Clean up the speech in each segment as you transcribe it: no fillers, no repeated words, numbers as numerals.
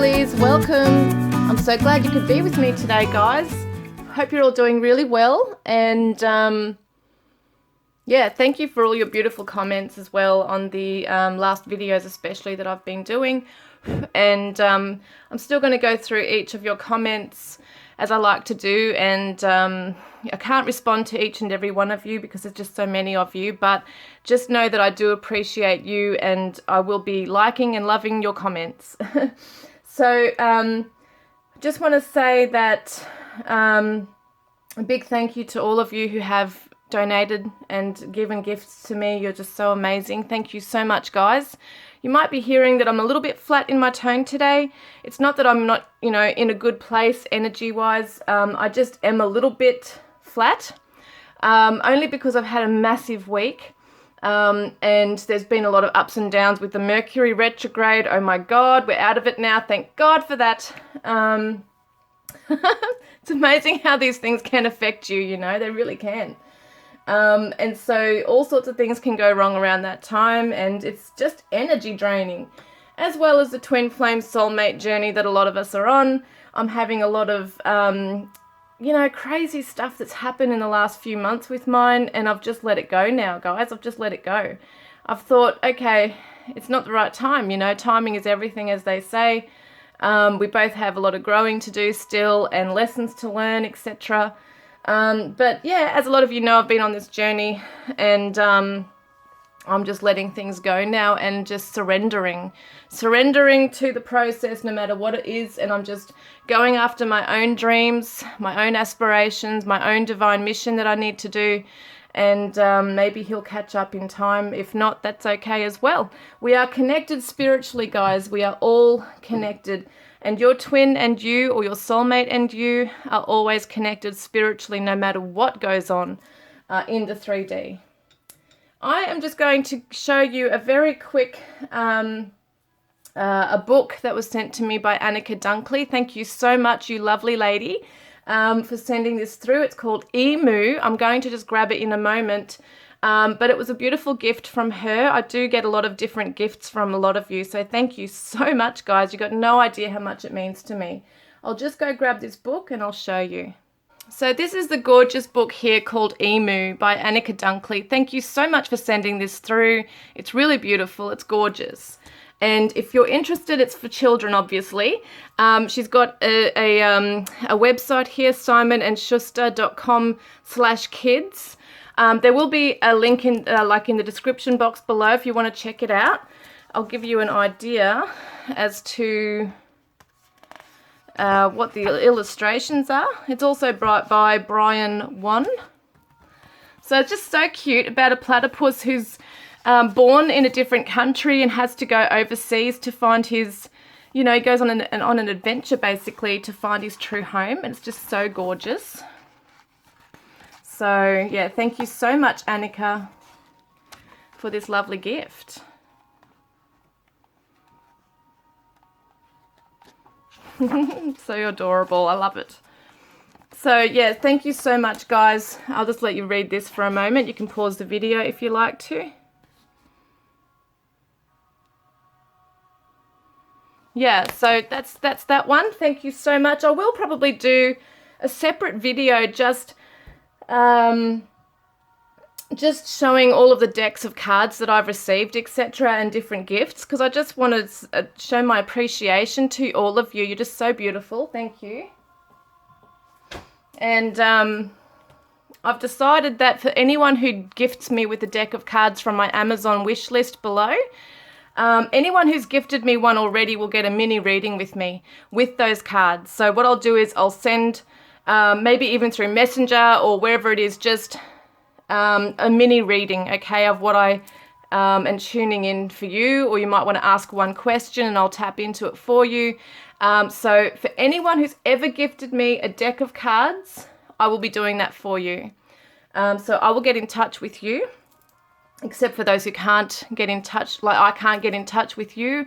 Dunklees, welcome. I'm so glad you could be with me today, guys. Hope you're all doing really well, and yeah, thank you for all your beautiful comments as well on the last videos especially that I've been doing. And I'm still going to go through each of your comments as I like to do, and I can't respond to each and every one of you because there's just so many of you, but just know that I do appreciate you and I will be liking and loving your comments. So just want to say that a big thank you to all of you who have donated and given gifts to me. You're just so amazing. Thank you so much, guys. You might be hearing that I'm a little bit flat in my tone today. It's not that I'm not, you know, in a good place energy-wise. I just am a little bit flat, only because I've had a massive week. And there's been a lot of ups and downs with the Mercury retrograde. Oh my God, we're out of it now. Thank God for that. It's amazing how these things can affect you, you know, they really can. And so all sorts of things can go wrong around that time, and it's just energy draining, as well as the twin flame soulmate journey that a lot of us are on. I'm having a lot of, you know, crazy stuff that's happened in the last few months with mine, and I've just let it go now, guys. I've just let it go. I've thought, okay, it's not the right time, you know, timing is everything, as they say. We both have a lot of growing to do still and lessons to learn, etc. But yeah, as a lot of you know, I've been on this journey, and I'm just letting things go now and just surrendering to the process no matter what it is. And I'm just going after my own dreams, my own aspirations, my own divine mission that I need to do. And maybe he'll catch up in time. If not, that's okay as well. We are connected spiritually, guys. We are all connected. And your twin and you, or your soulmate and you, are always connected spiritually no matter what goes on in the 3D. I am just going to show you a very quick a book that was sent to me by Annika Dunklee. Thank you so much, you lovely lady, for sending this through. It's called Eee-Moo. I'm going to just grab it in a moment. But it was a beautiful gift from her. I do get a lot of different gifts from a lot of you, so thank you so much, guys. You got no idea how much it means to me. I'll just go grab this book and I'll show you. So this is the gorgeous book here called Eee-Moo by Annika Dunklee. Thank you so much for sending this through. It's really beautiful. It's gorgeous. And if you're interested, it's for children, obviously. She's got a website here, simonandschuster.com/kids. There will be a link in the description box below if you want to check it out. I'll give you an idea as to what the illustrations are. It's also by Brian Wan. So it's just so cute, about a platypus who's born in a different country and has to go overseas to find his, you know, he goes on an adventure basically to find his true home, and it's just so gorgeous. So, yeah, thank you so much, Annika, for this lovely gift. So adorable. I love it. So, yeah, thank you so much, guys. I'll just let you read this for a moment. You can pause the video if you like to. Yeah, so that's that one. Thank you so much. I will probably do a separate video just showing all of the decks of cards that I've received, etc., and different gifts, because I just want to show my appreciation to all of you. You're just so beautiful. Thank you. And I've decided that for anyone who gifts me with a deck of cards from my Amazon wish list below, anyone who's gifted me one already will get a mini reading with me with those cards. So what I'll do is I'll send maybe even through Messenger or wherever it is, just a mini reading, okay, of what I am tuning in for you, or you might want to ask one question and I'll tap into it for you. So for anyone who's ever gifted me a deck of cards, I will be doing that for you. So I will get in touch with you, except for those who can't get in touch, like I can't get in touch with you.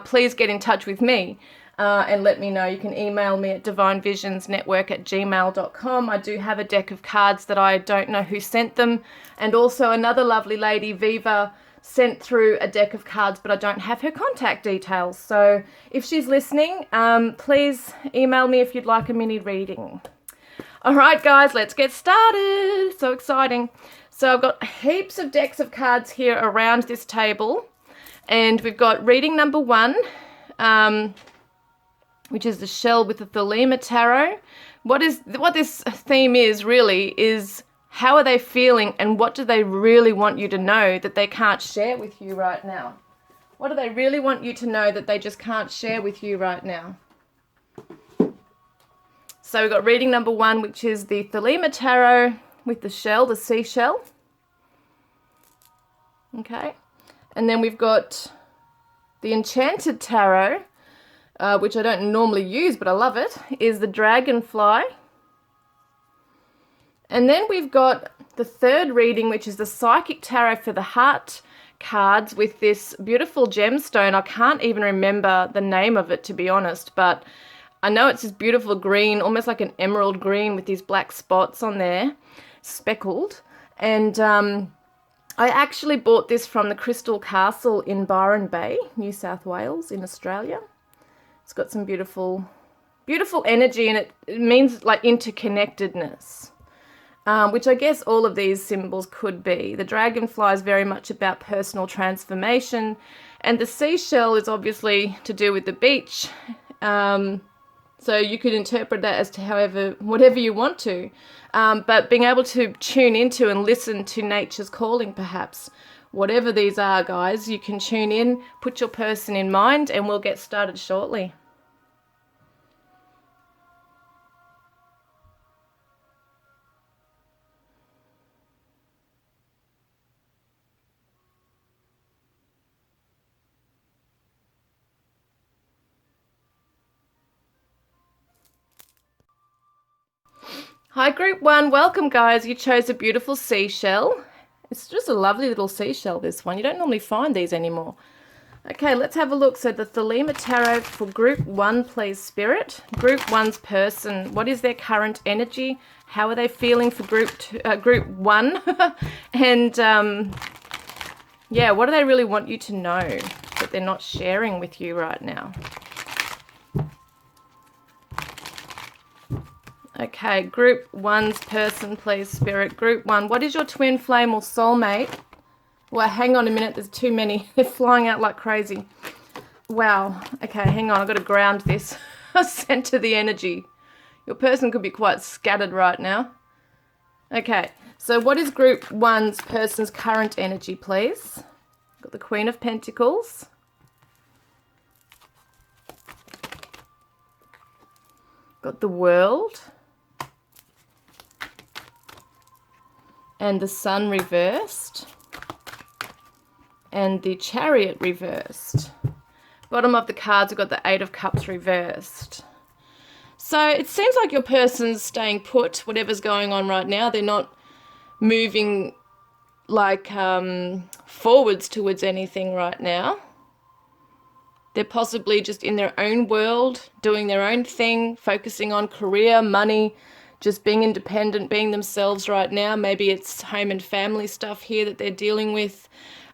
Please get in touch with me. And let me know. You can email me at divinevisionsnetwork@gmail.com. I do have a deck of cards that I don't know who sent them. And also another lovely lady, Viva sent through a deck of cards, but I don't have her contact details. So if she's listening, please email me if you'd like a mini reading. All right, guys, let's get started. So exciting. So I've got heaps of decks of cards here around this table, and we've got reading number 1, which is the shell with the Thelema Tarot. What this theme is really is, how are they feeling and what do they really want you to know that they can't share with you right now? What do they really want you to know that they just can't share with you right now? So we've got reading number 1, which is the Thelema Tarot with the shell, the seashell. Okay. And then we've got the Enchanted Tarot, which I don't normally use, but I love it, is the Dragonfly. And then we've got the third reading, which is the Psychic Tarot for the Heart cards with this beautiful gemstone. I can't even remember the name of it, to be honest, but I know it's this beautiful green, almost like an emerald green with these black spots on there, speckled. And I actually bought this from the Crystal Castle in Byron Bay, New South Wales in Australia. It's got some beautiful, beautiful energy, and it means like interconnectedness, which I guess all of these symbols could be. The dragonfly is very much about personal transformation, and the seashell is obviously to do with the beach. So you could interpret that as to whatever you want to. But being able to tune into and listen to nature's calling, perhaps. Whatever these are, guys, you can tune in, put your person in mind, and we'll get started shortly. Hi, Group 1. Welcome, guys. You chose a beautiful seashell. It's just a lovely little seashell, this one. You don't normally find these anymore. Okay, let's have a look. So the Thelema Tarot for Group 1, please, Spirit. Group 1's person. What is their current energy? How are they feeling for Group 1? And, yeah, what do they really want you to know that they're not sharing with you right now? Okay, Group 1's person, please, Spirit. Group 1, what is your twin flame or soulmate? Well, hang on a minute. There's too many. They're flying out like crazy. Wow. Okay, hang on. I've got to ground this. Center the energy. Your person could be quite scattered right now. Okay, so what is Group 1's person's current energy, please? Got the Queen of Pentacles. Got the World. And the Sun reversed. And the Chariot reversed. Bottom of the cards, we've got the 8 of Cups reversed. So it seems like your person's staying put, whatever's going on right now. They're not moving like forwards towards anything right now. They're possibly just in their own world, doing their own thing, focusing on career, money, just being independent, being themselves right now. Maybe it's home and family stuff here that they're dealing with.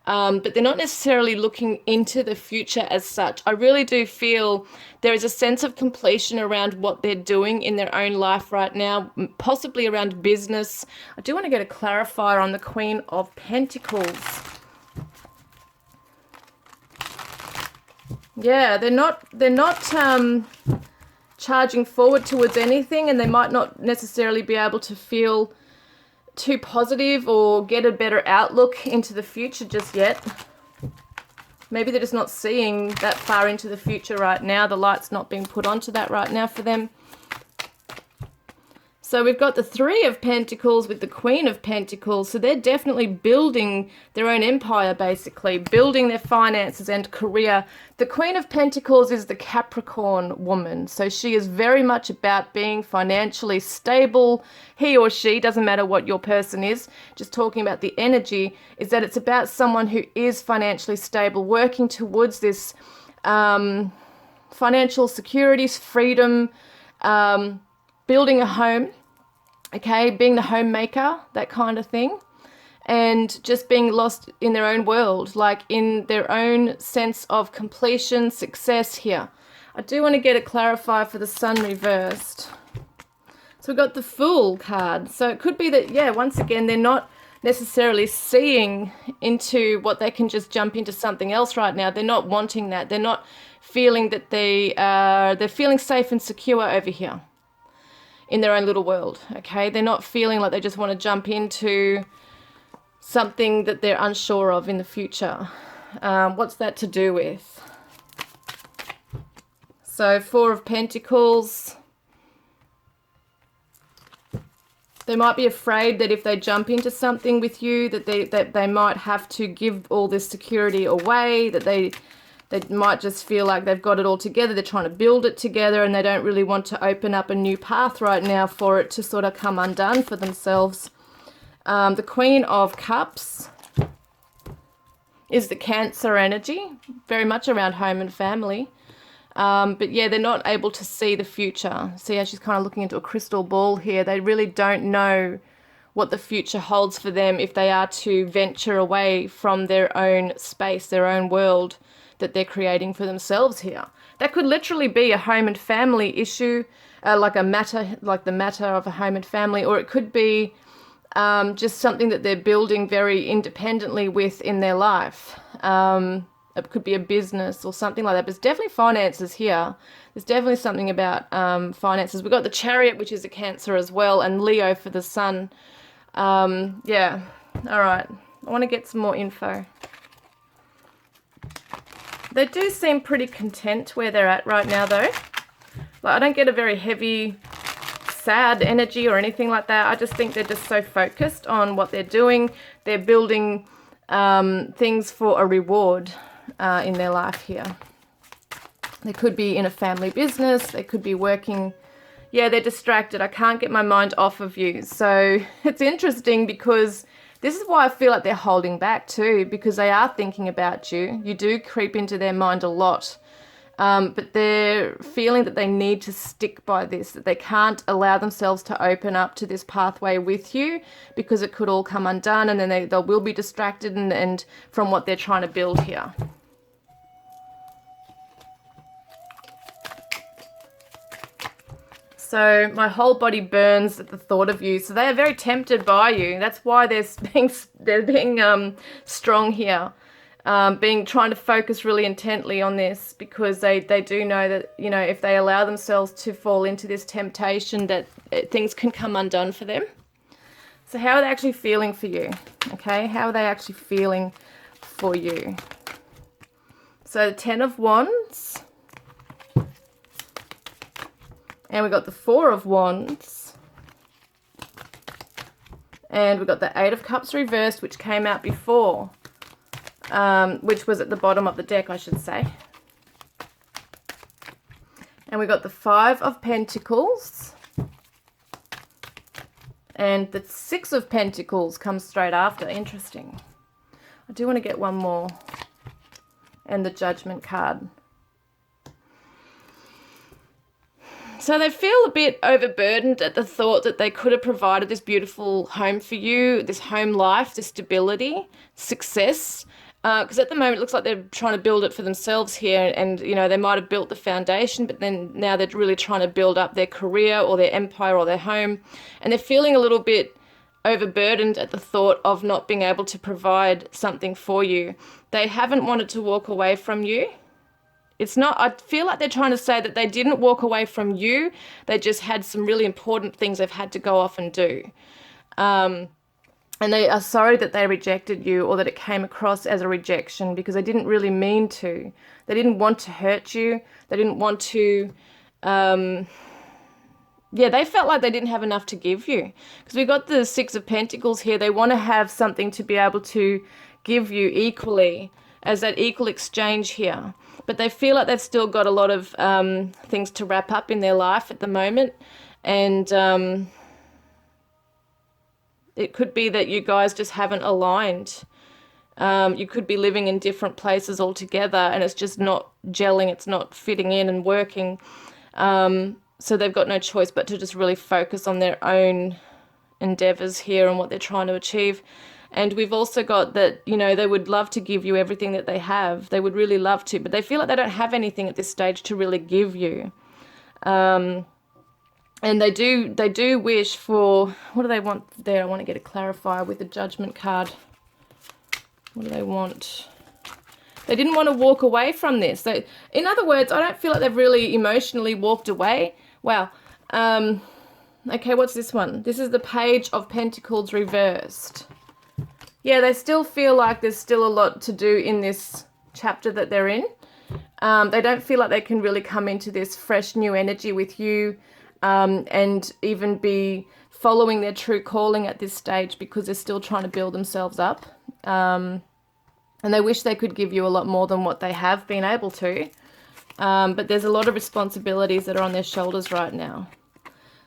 But they're not necessarily looking into the future as such. I really do feel there is a sense of completion around what they're doing in their own life right now, possibly around business. I do want to get a clarifier on the Queen of Pentacles. Yeah, they're not charging forward towards anything, and they might not necessarily be able to feel too positive or get a better outlook into the future just yet. Maybe they're just not seeing that far into the future right now. The light's not being put onto that right now for them. So we've got the 3 of Pentacles with the Queen of Pentacles. So they're definitely building their own empire, basically, building their finances and career. The Queen of Pentacles is the Capricorn woman. So she is very much about being financially stable. He or she, doesn't matter what your person is, just talking about the energy, is that it's about someone who is financially stable, working towards this financial security, freedom, building a home. Okay, being the homemaker, that kind of thing. and just being lost in their own world, like in their own sense of completion, success here. I do want to get it clarified for the Sun reversed. So we've got the Fool card. So it could be that, yeah, once again, they're not necessarily seeing into what they can just jump into something else right now. They're not wanting that. They're not feeling that they're feeling safe and secure over here in their own little world, okay? They're not feeling like they just want to jump into something that they're unsure of in the future. What's that to do with? So 4 of Pentacles. They might be afraid that if they jump into something with you, that they might have to give all this security away, that they might just feel like they've got it all together, they're trying to build it together, and they don't really want to open up a new path right now for it to sort of come undone for themselves. The Queen of Cups is the Cancer energy, very much around home and family. But yeah, they're not able to see the future. See how she's kind of looking into a crystal ball here. They really don't know what the future holds for them if they are to venture away from their own space, their own world that they're creating for themselves here. That could literally be a home and family issue, like the matter of a home and family, or it could be just something that they're building very independently with in their life. It could be a business or something like that, but it's definitely finances here. There's definitely something about finances. We've got the Chariot, which is a Cancer as well, and Leo for the Sun. Yeah, all right. I want to get some more info. They do seem pretty content where they're at right now, though. Like, I don't get a very heavy, sad energy or anything like that. I just think they're just so focused on what they're doing. They're building things for a reward in their life here. They could be in a family business. They could be working. Yeah, they're distracted. I can't get my mind off of you. So it's interesting because this is why I feel like they're holding back too, because they are thinking about you. You do creep into their mind a lot. But they're feeling that they need to stick by this, that they can't allow themselves to open up to this pathway with you because it could all come undone, and then they will be distracted and from what they're trying to build here. So my whole body burns at the thought of you. So they are very tempted by you. That's why they're being strong here. Trying to focus really intently on this, because they do know that, you know, if they allow themselves to fall into this temptation, that things can come undone for them. So how are they actually feeling for you? Okay, how are they actually feeling for you? So the 10 of Wands. And we've got the 4 of Wands. And we've got the 8 of Cups reversed, which came out before. Which was at the bottom of the deck, I should say. And we got the 5 of Pentacles. And the 6 of Pentacles comes straight after. Interesting. I do want to get one more. And the Judgment card. So they feel a bit overburdened at the thought that they could have provided this beautiful home for you, this home life, this stability, success. Because at the moment it looks like they're trying to build it for themselves here, and you know, they might have built the foundation, but then now they're really trying to build up their career or their empire or their home, and they're feeling a little bit overburdened at the thought of not being able to provide something for you. They haven't wanted to walk away from you. It's not, I feel like they're trying to say that they didn't walk away from you, they just had some really important things they've had to go off and do. And they are sorry that they rejected you, or that it came across as a rejection, because they didn't really mean to. They didn't want to hurt you. They didn't want to, yeah, they felt like they didn't have enough to give you. Because we got the 6 of Pentacles here. They want to have something to be able to give you equally, as that equal exchange here. But they feel like they've still got a lot of things to wrap up in their life at the moment. And it could be that you guys just haven't aligned. You could be living in different places altogether, and it's just not gelling, it's not fitting in and working. So they've got no choice but to just really focus on their own endeavors here and what they're trying to achieve. And we've also got that, you know, they would love to give you everything that they have. They would really love to, but they feel like they don't have anything at this stage to really give you. And they do wish for, what do they want there? I want to get a clarifier with the Judgment card. What do they want? They didn't want to walk away from this. So, in other words, I don't feel like they've really emotionally walked away. Wow. Okay, what's this one? This is the Page of Pentacles reversed. Yeah, they still feel like there's still a lot to do in this chapter that they're in. They don't feel like they can really come into this fresh new energy with you and even be following their true calling at this stage because they're still trying to build themselves up. And they wish they could give you a lot more than what they have been able to. But there's a lot of responsibilities that are on their shoulders right now.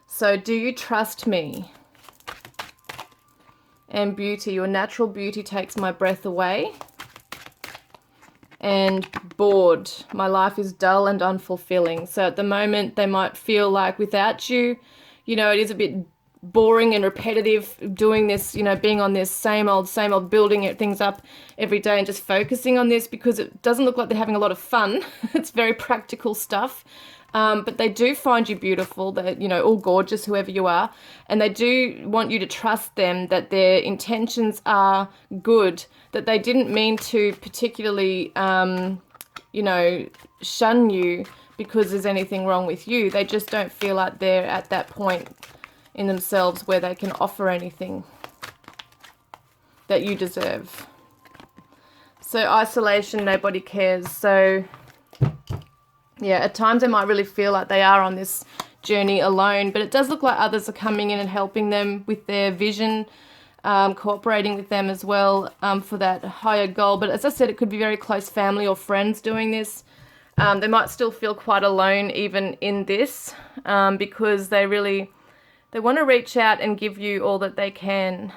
So, do you trust me? And beauty, your natural beauty takes my breath away. And bored, my life is dull and unfulfilling. So at the moment, they might feel like without you, you know, it is a bit boring and repetitive doing this, you know, being on this same old, building things up every day and just focusing on this because it doesn't look like they're having a lot of fun. It's very practical stuff. But they do find you beautiful, they're, you know, all gorgeous, whoever you are. And they do want you to trust them, that their intentions are good, that they didn't mean to particularly, you know, shun you because there's anything wrong with you. They just don't feel like they're at that point in themselves where they can offer anything that you deserve. So isolation, nobody cares. So yeah, at times they might really feel like they are on this journey alone, but it does look like others are coming in and helping them with their vision, cooperating with them as well for that higher goal. But as I said, it could be very close family or friends doing this. They might still feel quite alone even in this because they want to reach out and give you all that they can.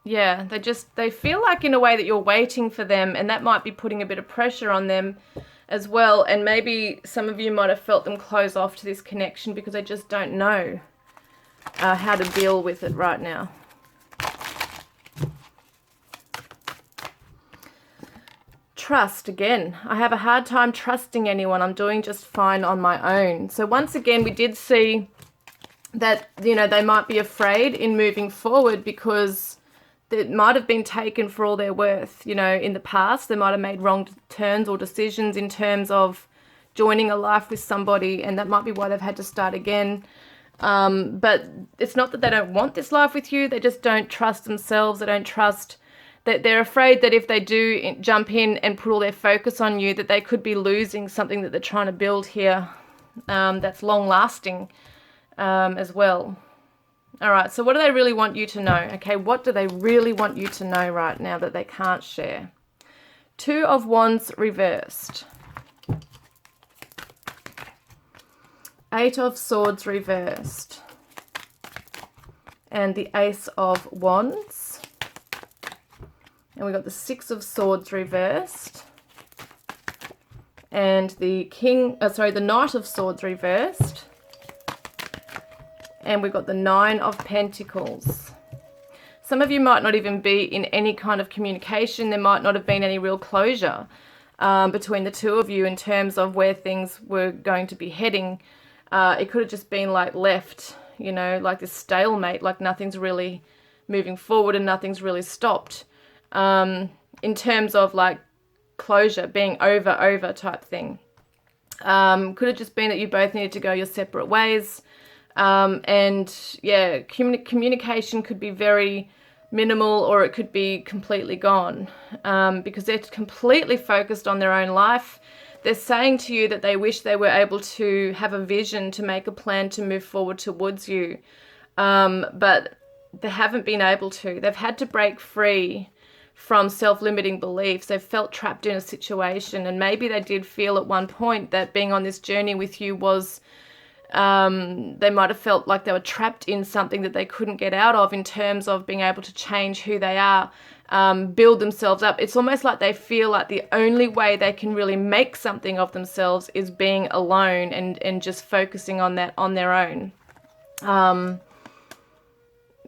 Yeah, they feel like in a way that you're waiting for them, and that might be putting a bit of pressure on them as well. And maybe some of you might have felt them close off to this connection because they just don't know how to deal with it right now. Trust, again, I have a hard time trusting anyone. I'm doing just fine on my own. So once again, we did see that, you know, they might be afraid in moving forward because it might have been taken for all they're worth. You know, in the past, they might have made wrong turns or decisions in terms of joining a life with somebody, and that might be why they've had to start again. But it's not that they don't want this life with you. They just don't trust themselves. They don't trust that they're afraid that if they do jump in and put all their focus on you, that they could be losing something that they're trying to build here that's long lasting as well. All right, so what do they really want you to know? Okay, what do they really want you to know right now that they can't share? Two of Wands reversed. Eight of Swords reversed. And the Ace of Wands. And we got the Six of Swords reversed. And the the Knight of Swords reversed. And we've got the Nine of Pentacles. Some of you might not even be in any kind of communication. There might not have been any real closure between the two of you in terms of where things were going to be heading. It could have just been like left, you know, like this stalemate, like nothing's really moving forward and nothing's really stopped. In terms of like closure, being over type thing. Could have just been that you both needed to go your separate ways. And yeah, communication could be very minimal, or it could be completely gone, because they're completely focused on their own life. They're saying to you that they wish they were able to have a vision, to make a plan to move forward towards you. But they haven't been able to. They've had to break free from self-limiting beliefs. They've felt trapped in a situation, and maybe they did feel at one point that being on this journey with you was they might have felt like they were trapped in something that they couldn't get out of in terms of being able to change who they are, build themselves up. It's almost like they feel like the only way they can really make something of themselves is being alone and just focusing on that on their own.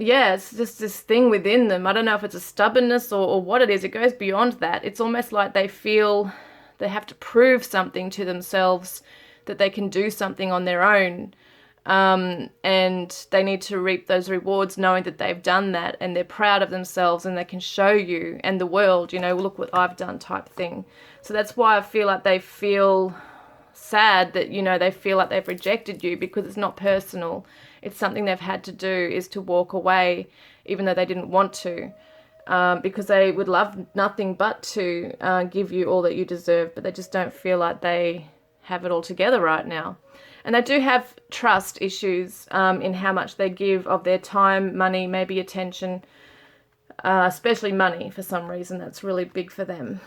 yeah, it's just this thing within them. I don't know if it's a stubbornness or what it is. It goes beyond that. It's almost like they feel they have to prove something to themselves, that they can do something on their own. And they need to reap those rewards knowing that they've done that, and they're proud of themselves, and they can show you and the world, you know, look what I've done type thing. So that's why I feel like they feel sad that, you know, they feel like they've rejected you, because it's not personal. It's something they've had to do, is to walk away even though they didn't want to, because they would love nothing but to give you all that you deserve, but they just don't feel like they have it all together right now. And they do have trust issues in how much they give of their time, money, maybe attention, especially money for some reason. That's really big for them.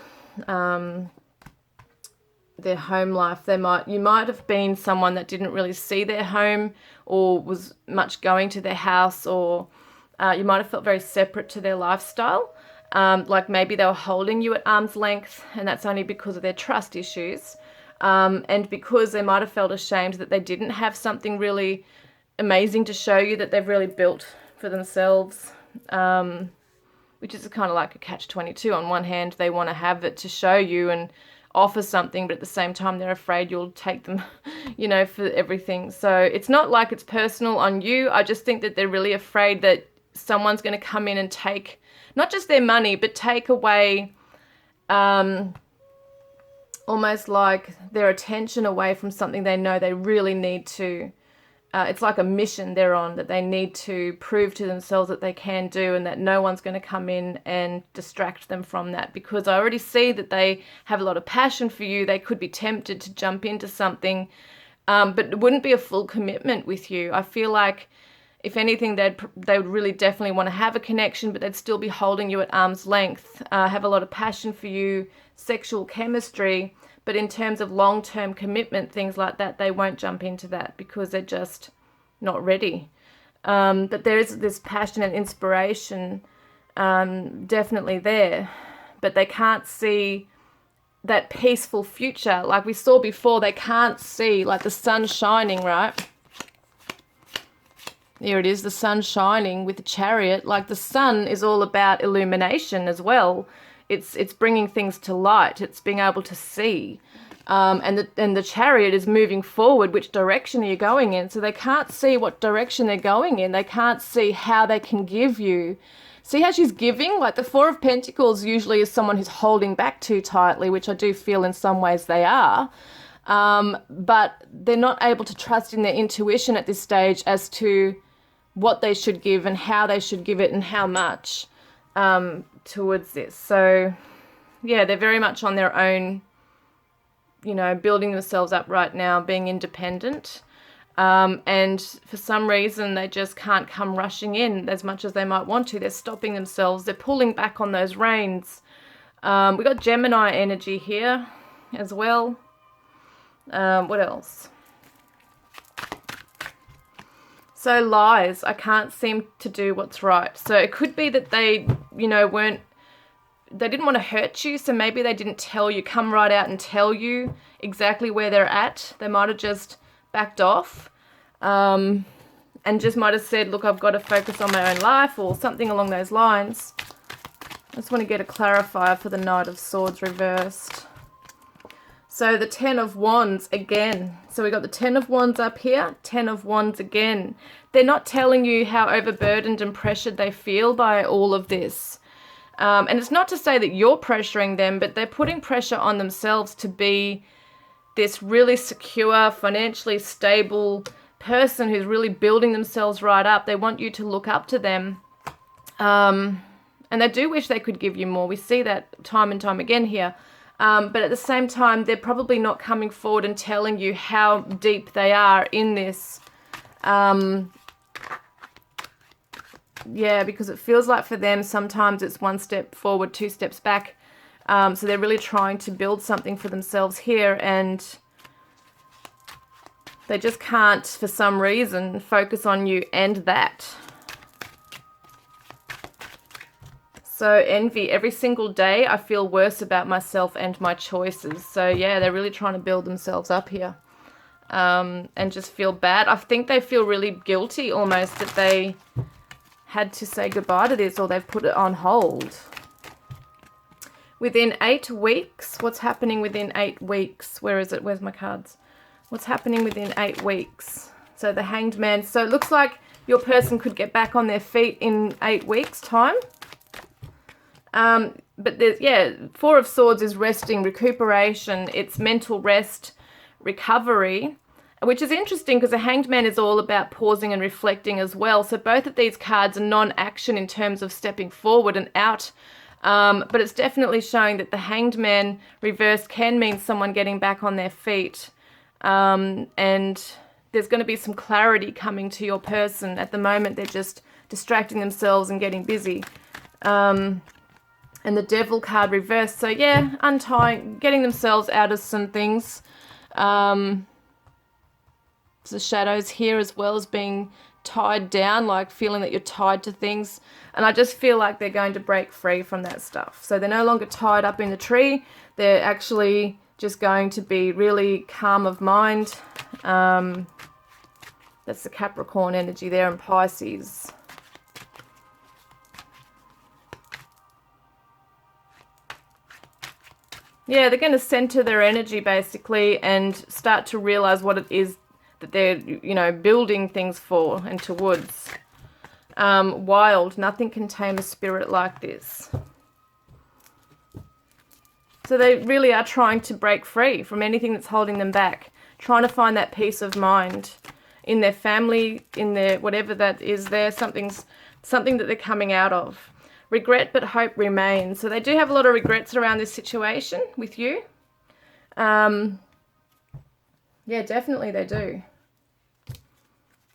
Their home life, you might have been someone that didn't really see their home or was much going to their house, or you might have felt very separate to their lifestyle. Like maybe they were holding you at arm's length, and that's only because of their trust issues. And because they might have felt ashamed that they didn't have something really amazing to show you that they've really built for themselves, which is kind of like a catch-22. On one hand, they want to have it to show you and offer something, but at the same time, they're afraid you'll take them, you know, for everything. So it's not like it's personal on you. I just think that they're really afraid that someone's going to come in and take not just their money, but take away almost like their attention away from something they know they really need to. It's like a mission they're on, that they need to prove to themselves that they can do, and that no one's going to come in and distract them from that, because I already see that they have a lot of passion for you. They could be tempted to jump into something, but it wouldn't be a full commitment with you. I feel like, if anything, they would really definitely want to have a connection, but they'd still be holding you at arm's length, have a lot of passion for you, sexual chemistry, but in terms of long-term commitment, things like that, they won't jump into that because they're just not ready. But there is this passion and inspiration definitely there, but they can't see that peaceful future. Like we saw before, they can't see like the sun shining, right? Here it is, the sun shining with the Chariot. Like the sun is all about illumination as well. It's bringing things to light. It's being able to see. And the Chariot is moving forward. Which direction are you going in? So they can't see what direction they're going in. They can't see how they can give you. See how she's giving? Like the Four of Pentacles usually is someone who's holding back too tightly, which I do feel in some ways they are. But they're not able to trust in their intuition at this stage as to what they should give and how they should give it and how much towards this. So yeah, they're very much on their own, you know, building themselves up right now, being independent. And for some reason, they just can't come rushing in as much as they might want to. They're stopping themselves. They're pulling back on those reins. We got Gemini energy here as well. What else? So lies. I can't seem to do what's right. So it could be that they, you know, they didn't want to hurt you. So maybe they didn't tell you, come right out and tell you exactly where they're at. They might have just backed off and just might have said, look, I've got to focus on my own life or something along those lines. I just want to get a clarifier for the Knight of Swords reversed. So the Ten of Wands again. So we got the Ten of Wands up here, Ten of Wands again. They're not telling you how overburdened and pressured they feel by all of this. And it's not to say that you're pressuring them, but they're putting pressure on themselves to be this really secure, financially stable person who's really building themselves right up. They want you to look up to them. And they do wish they could give you more. We see that time and time again here. But at the same time, they're probably not coming forward and telling you how deep they are in this. Yeah, because it feels like for them, sometimes it's one step forward, two steps back. So they're really trying to build something for themselves here, and they just can't, for some reason, focus on you and that. So envy. Every single day I feel worse about myself and my choices. So yeah, they're really trying to build themselves up here and just feel bad. I think they feel really guilty almost that they had to say goodbye to this, or they've put it on hold. Within 8 weeks, what's happening within 8 weeks? Where is it? Where's my cards? What's happening within 8 weeks? So the Hanged Man. So it looks like your person could get back on their feet in 8 weeks' time. But there's, yeah, Four of Swords is resting, recuperation. It's mental rest, recovery, which is interesting because the Hanged Man is all about pausing and reflecting as well. So both of these cards are non-action in terms of stepping forward and out. But it's definitely showing that the Hanged Man reversed can mean someone getting back on their feet. And there's going to be some clarity coming to your person. At the moment, they're just distracting themselves and getting busy. And the Devil card reversed. So yeah, untying, getting themselves out of some things. The shadows here, as well as being tied down, like feeling that you're tied to things. And I just feel like they're going to break free from that stuff. So they're no longer tied up in the tree. They're actually just going to be really calm of mind. That's the Capricorn energy there, and Pisces. Yeah, they're going to center their energy basically and start to realize what it is that they're, you know, building things for and towards. Wild, nothing can tame a spirit like this. So they really are trying to break free from anything that's holding them back, trying to find that peace of mind in their family, in their whatever that is there, something that they're coming out of. Regret but hope remains. So they do have a lot of regrets around this situation with you. Yeah, definitely they do.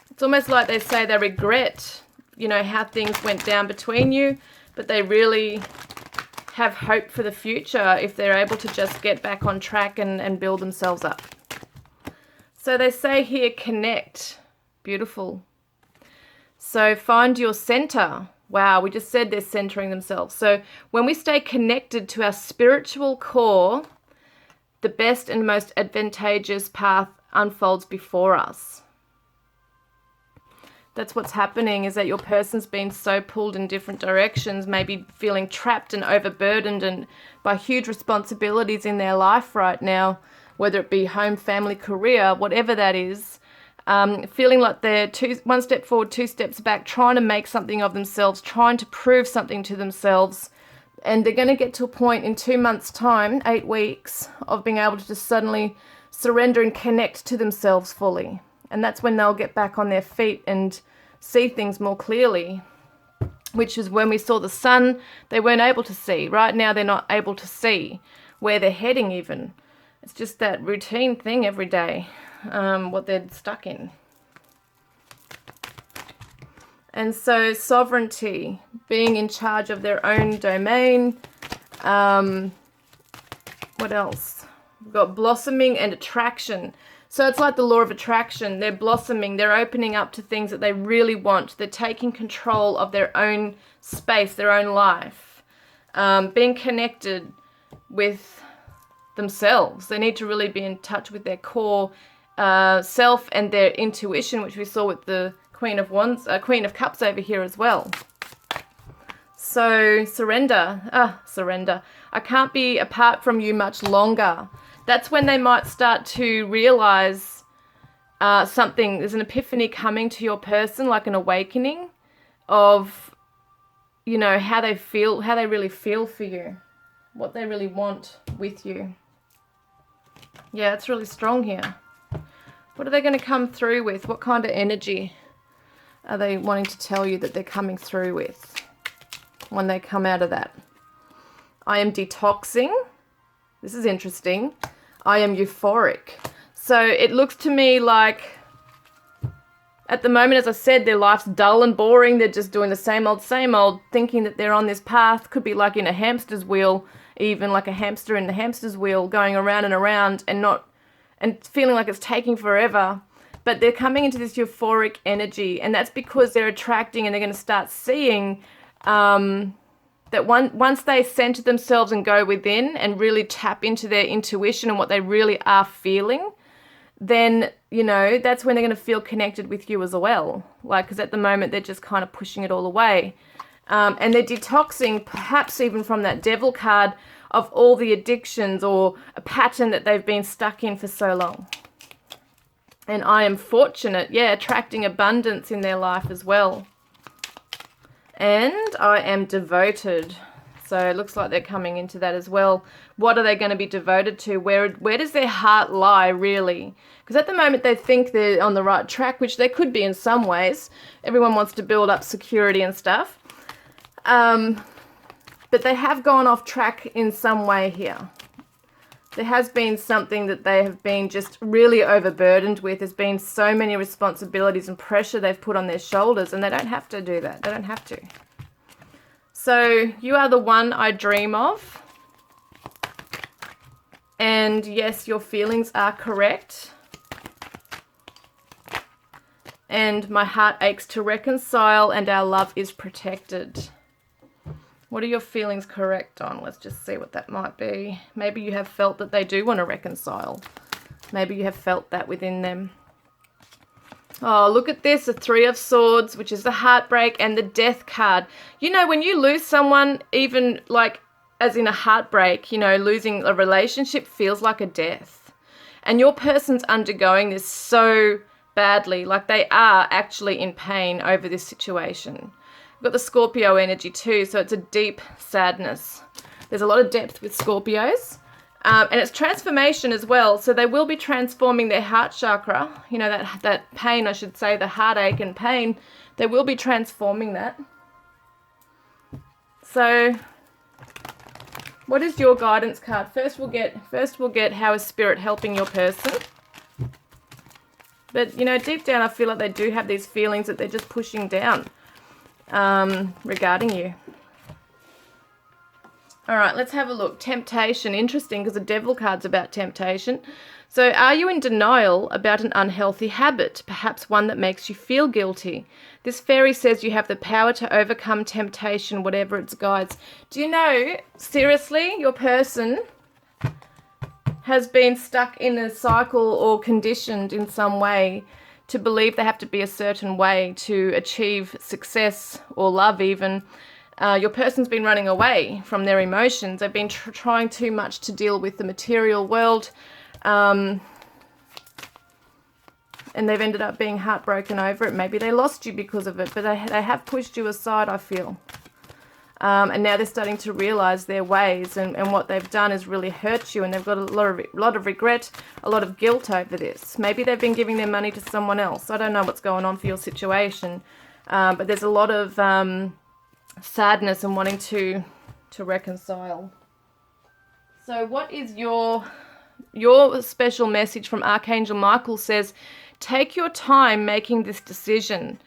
It's almost like they say they regret, you know, how things went down between you, but they really have hope for the future if they're able to just get back on track and build themselves up. So they say here, connect. Beautiful. So find your center. Wow, we just said they're centering themselves. So when we stay connected to our spiritual core, the best and most advantageous path unfolds before us. That's what's happening, is that your person's been so pulled in different directions, maybe feeling trapped and overburdened and by huge responsibilities in their life right now, whether it be home, family, career, whatever that is. Feeling like they're one step forward, 2 steps back, trying to make something of themselves, trying to prove something to themselves. And they're going to get to a point in 2 months' time, 8 weeks, of being able to just suddenly surrender and connect to themselves fully. And that's when they'll get back on their feet and see things more clearly, which is when we saw the sun, they weren't able to see. Right now, they're not able to see where they're heading even. It's just that routine thing every day. What they're stuck in. And so sovereignty, being in charge of their own domain. What else? We've got blossoming and attraction. So it's like the law of attraction. They're blossoming. They're opening up to things that they really want. They're taking control of their own space, their own life. Being connected with themselves. They need to really be in touch with their core self and their intuition, which we saw with the Queen of Wands, Queen of Cups over here as well. So surrender. Surrender. I can't be apart from you much longer. That's when they might start to realize something. There's an epiphany coming to your person, like an awakening of, you know, how they feel, how they really feel for you, what they really want with you. Yeah, it's really strong here. What are they going to come through with? What kind of energy are they wanting to tell you that they're coming through with when they come out of that? I am detoxing. This is interesting. I am euphoric. So it looks to me like at the moment, as I said, their life's dull and boring. They're just doing the same old, thinking that they're on this path. Could be like in a hamster's wheel, even like a hamster in the hamster's wheel, going around and around and feeling like it's taking forever. But they're coming into this euphoric energy, and that's because they're attracting, and they're going to start seeing that once they center themselves and go within and really tap into their intuition and what they really are feeling, then, you know, that's when they're going to feel connected with you as well. Like, because at the moment they're just kind of pushing it all away. And they're detoxing, perhaps even from that devil card, of all the addictions or a pattern that they've been stuck in for so long. And I am fortunate, yeah, attracting abundance in their life as well. And I am devoted. So it looks like they're coming into that as well. What are they going to be devoted to? Where does their heart lie, really? Because at the moment they think they're on the right track, which they could be in some ways. Everyone wants to build up security and stuff. But they have gone off track in some way here. There has been something that they have been just really overburdened with. There's been so many responsibilities and pressure they've put on their shoulders, and they don't have to do that. They don't have to. So you are the one I dream of. And yes, your feelings are correct. And my heart aches to reconcile, and our love is protected. What are your feelings correct on? Let's just see what that might be. Maybe you have felt that they do want to reconcile. Maybe you have felt that within them. Oh, look at this, the Three of Swords, which is the heartbreak, and the Death card. You know, when you lose someone, even like as in a heartbreak, you know, losing a relationship feels like a death. And your person's undergoing this so badly, like they are actually in pain over this situation. We've got the Scorpio energy too, so it's a deep sadness. There's a lot of depth with Scorpios. And it's transformation as well, so they will be transforming their heart chakra. You know, that pain, I should say, the heartache and pain, they will be transforming that. So, what is your guidance card? First we'll get how is Spirit helping your person. But, you know, deep down I feel like they do have these feelings that they're just pushing down. Regarding you. All right, let's have a look. Temptation. Interesting, because the Devil card's about temptation. So are you in denial about an unhealthy habit, perhaps one that makes you feel guilty? This fairy says you have the power to overcome temptation, whatever its guides. Do you know, seriously, your person has been stuck in a cycle or conditioned in some way to believe they have to be a certain way to achieve success or love even. Your person's been running away from their emotions. They've been trying too much to deal with the material world. And they've ended up being heartbroken over it. Maybe they lost you because of it, but they have pushed you aside, I feel. And now they're starting to realize their ways, and what they've done has really hurt you, and they've got a lot of regret, a lot of guilt over this. Maybe they've been giving their money to someone else. I don't know what's going on for your situation, but there's a lot of sadness and wanting to reconcile. So what is your special message from Archangel Michael? Says, take your time making this decision.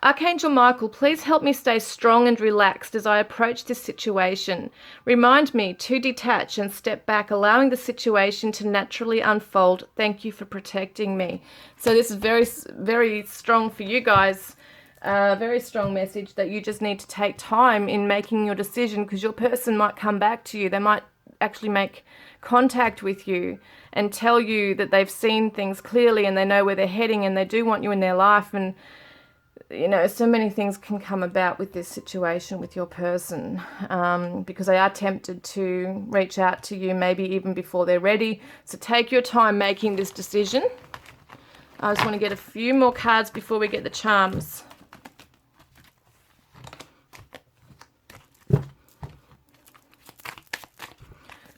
Archangel Michael, please help me stay strong and relaxed as I approach this situation. Remind me to detach and step back, allowing the situation to naturally unfold. Thank you for protecting me. So this is very, very strong for you guys. Very strong message that you just need to take time in making your decision, because your person might come back to you. They might actually make contact with you and tell you that they've seen things clearly and they know where they're heading and they do want you in their life. And you know, so many things can come about with this situation with your person, because they are tempted to reach out to you maybe even before they're ready. So take your time making this decision. I just want to get a few more cards before we get the charms.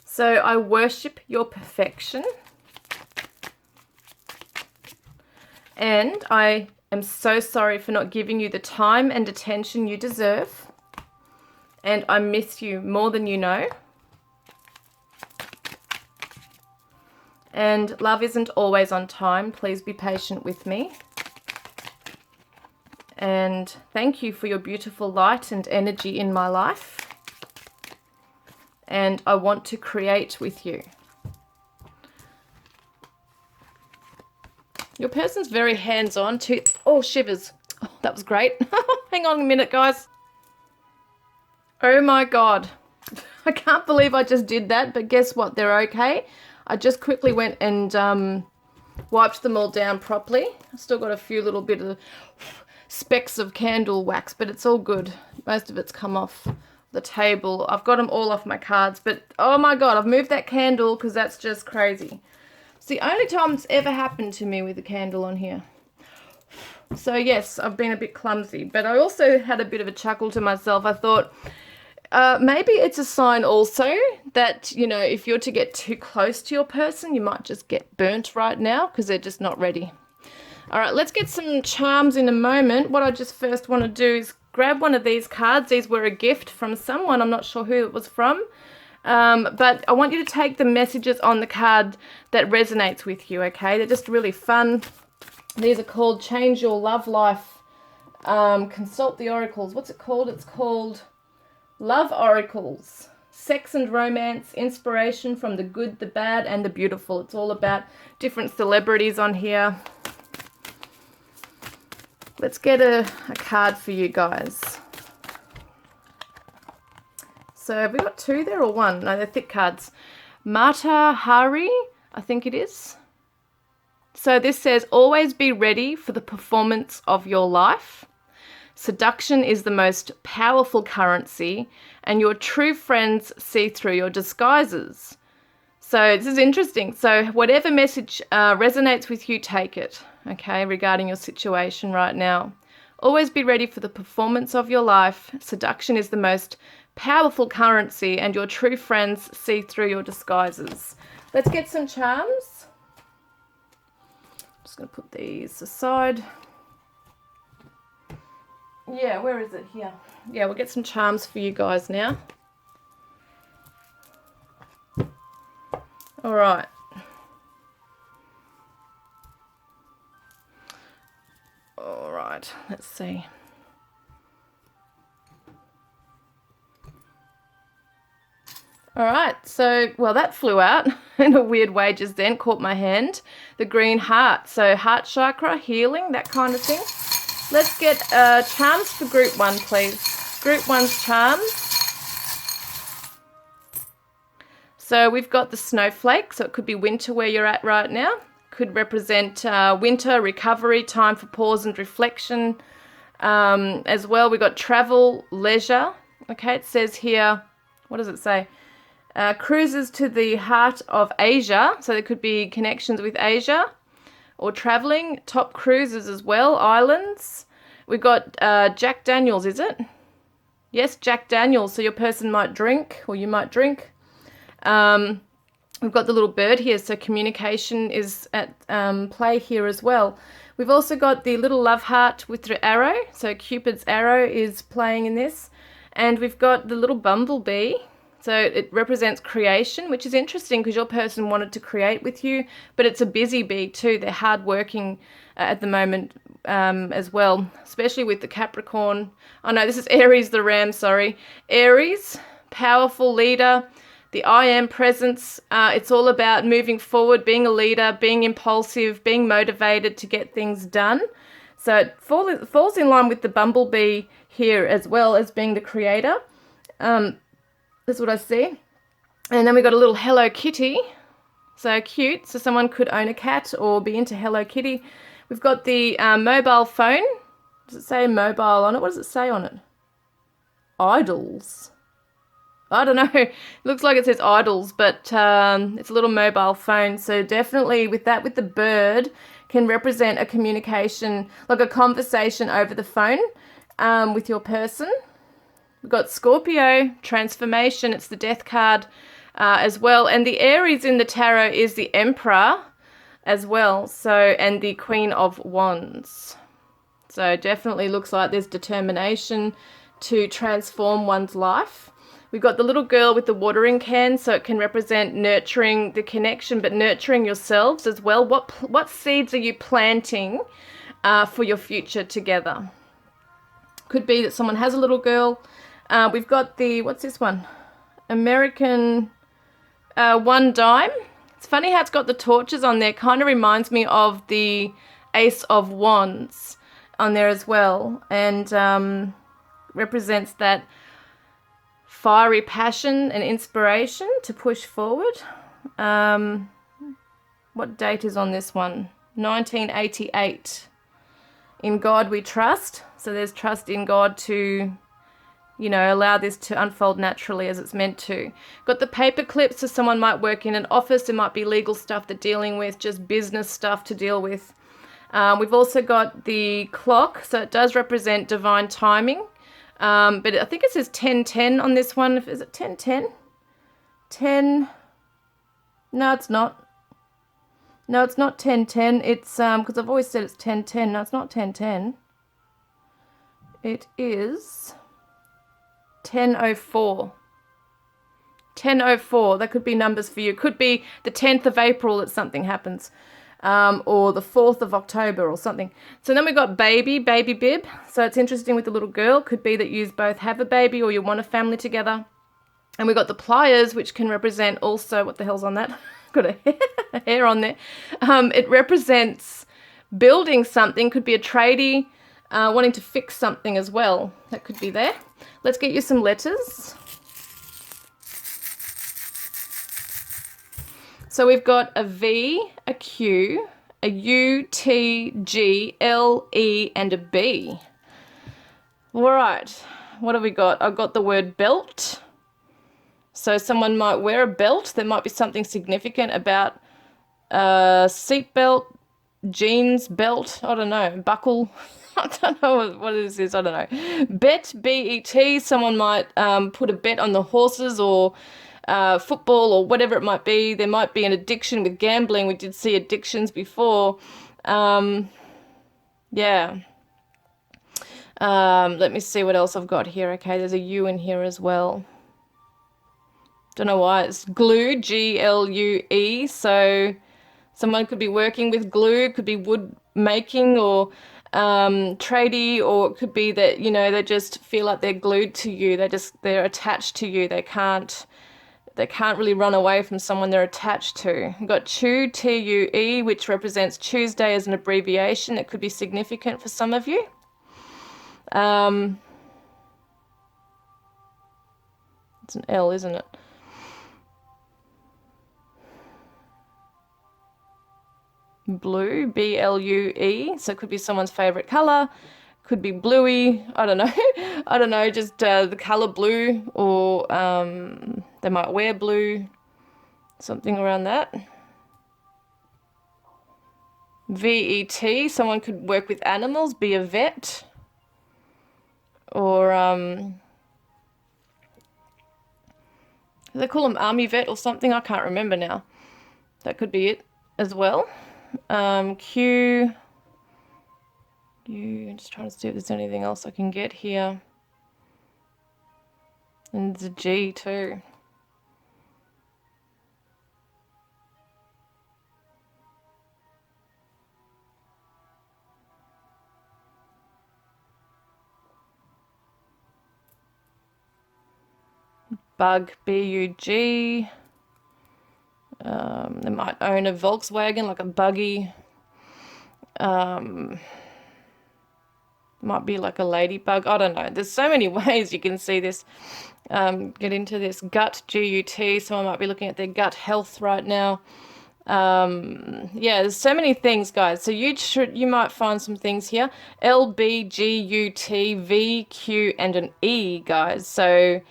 So I worship your perfection, and I am so sorry for not giving you the time and attention you deserve, and I miss you more than you know. And love isn't always on time. Please be patient with me. And thank you for your beautiful light and energy in my life. And I want to create with you. Your person's very hands-on too. Oh, shivers. Oh, that was great. Hang on a minute, guys. Oh my God. I can't believe I just did that, but guess what? They're okay. I just quickly went and Wiped them all down properly. I've still got a few little bit of specks of candle wax, but it's all good. Most of it's come off the table. I've got them all off my cards, but oh my god, I've moved that candle because that's just crazy. It's the only time it's ever happened to me with a candle on here. So yes, I've been a bit clumsy, but I also had a bit of a chuckle to myself. I thought maybe it's a sign also that, you know, if you're to get too close to your person, you might just get burnt right now because they're just not ready. All right, let's get some charms in a moment. What I just first want to do is grab one of these cards. These were a gift from someone. I'm not sure who it was from. But I want you to take the messages on the card that resonates with you, okay? They're just really fun. These are called Change Your Love Life. Consult the Oracles. What's it called? It's called Love Oracles. Sex and romance, inspiration from the good, the bad, and the beautiful. It's all about different celebrities on here. Let's get a card for you guys. So have we got two there or one? No, they're thick cards. Mata Hari, I think it is. So this says, always be ready for the performance of your life. Seduction is the most powerful currency, and your true friends see through your disguises. So this is interesting. So whatever message resonates with you, take it, okay, regarding your situation right now. Always be ready for the performance of your life. Seduction is the most powerful currency, and your true friends see through your disguises. Let's get some charms. I'm just going to put these aside. Yeah, where is it? Here. Yeah, we'll get some charms for you guys now. All right. All right, let's see. All right, so, well, that flew out in a weird way just then, caught my hand. The green heart, so heart chakra, healing, that kind of thing. Let's get charms for group one, please. Group one's charms. So we've got the snowflake, so it could be winter where you're at right now. Could represent winter, recovery, time for pause and reflection. As well, we've got travel, leisure. Okay, it says here, what does it say? Cruises to the heart of Asia, so there could be connections with Asia, or traveling, top cruises as well, islands. We've got Jack Daniels, is it? Yes, Jack Daniels, so your person might drink, or you might drink. We've got the little bird here, so communication is at play here as well. We've also got the little love heart with the arrow, so Cupid's arrow is playing in this. And we've got the little bumblebee. So it represents creation, which is interesting because your person wanted to create with you, but it's a busy bee too. They're hardworking at the moment as well, especially with the Capricorn. Oh no, this is Aries, the ram, sorry. Aries, powerful leader, the I am presence. It's all about moving forward, being a leader, being impulsive, being motivated to get things done. So it falls in line with the bumblebee here as well as being the creator. That's what I see. And then we got a little Hello Kitty. So cute. So someone could own a cat or be into Hello Kitty. We've got the mobile phone. Does it say mobile on it? What does it say on it? Idols. I don't know. It looks like it says idols, but it's a little mobile phone. So definitely with that, with the bird, can represent a communication, like a conversation over the phone with your person. We've got Scorpio, transformation, it's the death card as well. And the Aries in the tarot is the Emperor as well, so, and the Queen of Wands. So definitely looks like there's determination to transform one's life. We've got the little girl with the watering can, so it can represent nurturing the connection, but nurturing yourselves as well. What seeds are you planting for your future together? Could be that someone has a little girl. We've got the, what's this one? American One Dime. It's funny how it's got the torches on there. Kind of reminds me of the Ace of Wands on there as well. And represents that fiery passion and inspiration to push forward. What date is on this one? 1988. In God we trust. So there's trust in God to, you know, allow this to unfold naturally as it's meant to. Got the paper clips, so someone might work in an office. There might be legal stuff they're dealing with, just business stuff to deal with. We've also got the clock, so it does represent divine timing. But I think it says 10:10 on this one. Is it 10:10? 10. No, it's not. No, it's not 10:10. It's because I've always said it's 10:10. No, it's not 10:10. It is 10:04. 10:04. That could be numbers for you. Could be the 10th of April that something happens, or the 4th of October or something. So then we've got baby bib. So it's interesting with the little girl. Could be that you both have a baby or you want a family together. And we've got the pliers, which can represent also, what the hell's on that? Got a hair on there. It represents building something. Could be a tradie wanting to fix something as well. That could be there. Let's get you some letters. So we've got a V, a Q, a U, T, G, L, E, and a B. All right. What have we got? I've got the word belt. So someone might wear a belt. There might be something significant about seat belt, jeans, belt, I don't know, buckle. I don't know what it is, I don't know. Bet, B-E-T, someone might put a bet on the horses or football or whatever it might be. There might be an addiction with gambling. We did see addictions before. Yeah. Let me see what else I've got here. Okay, there's a U in here as well. Don't know why. It's glue, G-L-U-E. So someone could be working with glue, could be wood making or tradie, or it could be that, you know, they just feel like they're glued to you. They're attached to you. They can't really run away from someone they're attached to. We've got Chew, T-U-E, which represents Tuesday as an abbreviation. It could be significant for some of you. It's an L, isn't it? Blue, B-L-U-E, so it could be someone's favorite color, could be bluey, I don't know. I don't know, just the color blue, or they might wear blue, something around that. V-E-T, someone could work with animals, be a vet, or they call them army vet or something, I can't remember now. That could be it as well. Q, U, I'm just trying to see if there's anything else I can get here. And there's a G too. Bug, B-U-G. They might own a Volkswagen, like a buggy. Might be like a ladybug. I don't know. There's so many ways you can see this. Get into this. Gut, G-U-T. Someone might be looking at their gut health right now. Yeah, there's so many things, guys. So you might find some things here. L, B, G, U, T, V, Q, and an E, guys. So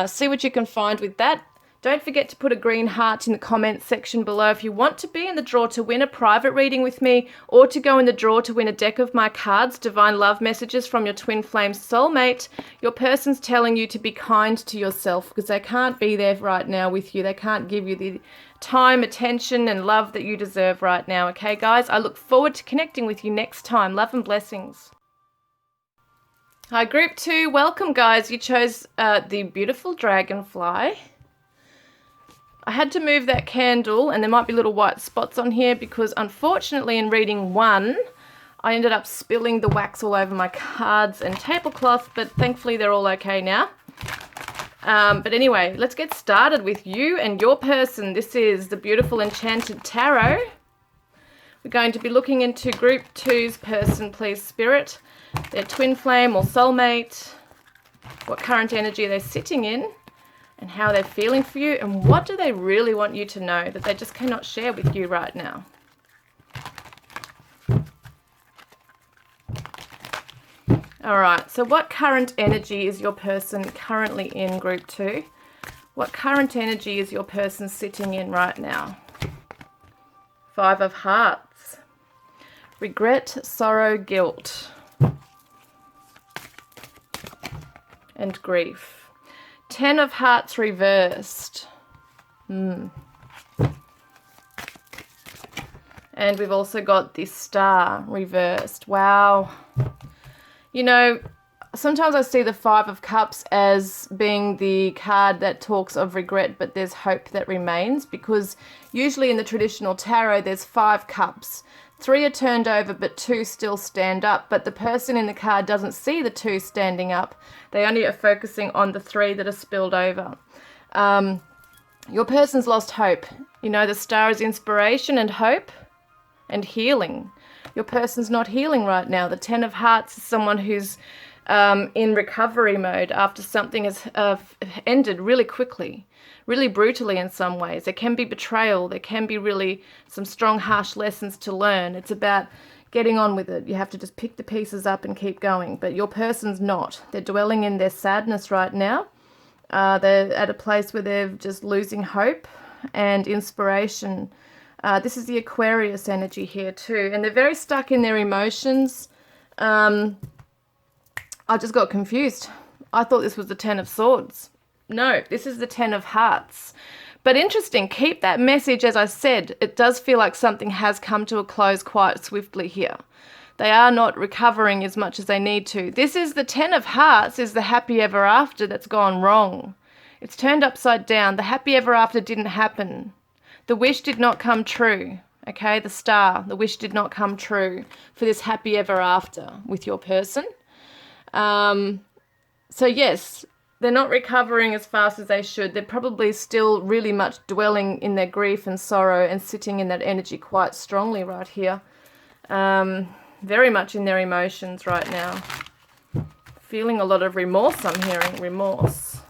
see what you can find with that. Don't forget to put a green heart in the comments section below if you want to be in the draw to win a private reading with me, or to go in the draw to win a deck of my cards, Divine Love Messages from your Twin Flame Soulmate. Your person's telling you to be kind to yourself because they can't be there right now with you. They can't give you the time, attention, and love that you deserve right now. Okay, guys? I look forward to connecting with you next time. Love and blessings. Hi, Group 2. Welcome, guys. You chose the beautiful dragonfly. I had to move that candle, and there might be little white spots on here because unfortunately in reading 1, I ended up spilling the wax all over my cards and tablecloth, but thankfully they're all okay now. But anyway, let's get started with you and your person. This is the beautiful Enchanted Tarot. We're going to be looking into Group 2's person, please, Spirit. Their twin flame or soulmate. What current energy are they sitting in? and how they're feeling for you, and what do they really want you to know that they just cannot share with you right now. All right, so what current energy is your person currently in, group 2? What current energy is your person sitting in right now? 5 of Hearts. Regret, sorrow, guilt, and grief. 10 of Hearts reversed. And we've also got this Star reversed. Wow. You know, sometimes I see the 5 of Cups as being the card that talks of regret, but there's hope that remains, because usually in the traditional tarot, there's 5 cups. 3 are turned over, but 2 still stand up. But the person in the card doesn't see the 2 standing up. They only are focusing on the 3 that are spilled over. Your person's lost hope. You know, the Star is inspiration and hope and healing. Your person's not healing right now. The 10 of Hearts is someone who's in recovery mode after something has ended really quickly, really brutally in some ways. There can be betrayal. There can be really some strong, harsh lessons to learn. It's about getting on with it. You have to just pick the pieces up and keep going. But your person's not. They're dwelling in their sadness right now. They're at a place where they're just losing hope and inspiration. This is the Aquarius energy here too. And they're very stuck in their emotions. I just got confused. I thought this was the 10 of Swords. No, this is the 10 of Hearts. But interesting, keep that message. As I said, it does feel like something has come to a close quite swiftly here. They are not recovering as much as they need to. This is the 10 of Hearts, is the happy ever after that's gone wrong. It's turned upside down. The happy ever after didn't happen. The wish did not come true, okay? The Star, the wish did not come true for this happy ever after with your person. So yes, they're not recovering as fast as they should. They're probably still really much dwelling in their grief and sorrow and sitting in that energy quite strongly right here. Very much in their emotions right now. Feeling a lot of remorse, I'm hearing, remorse.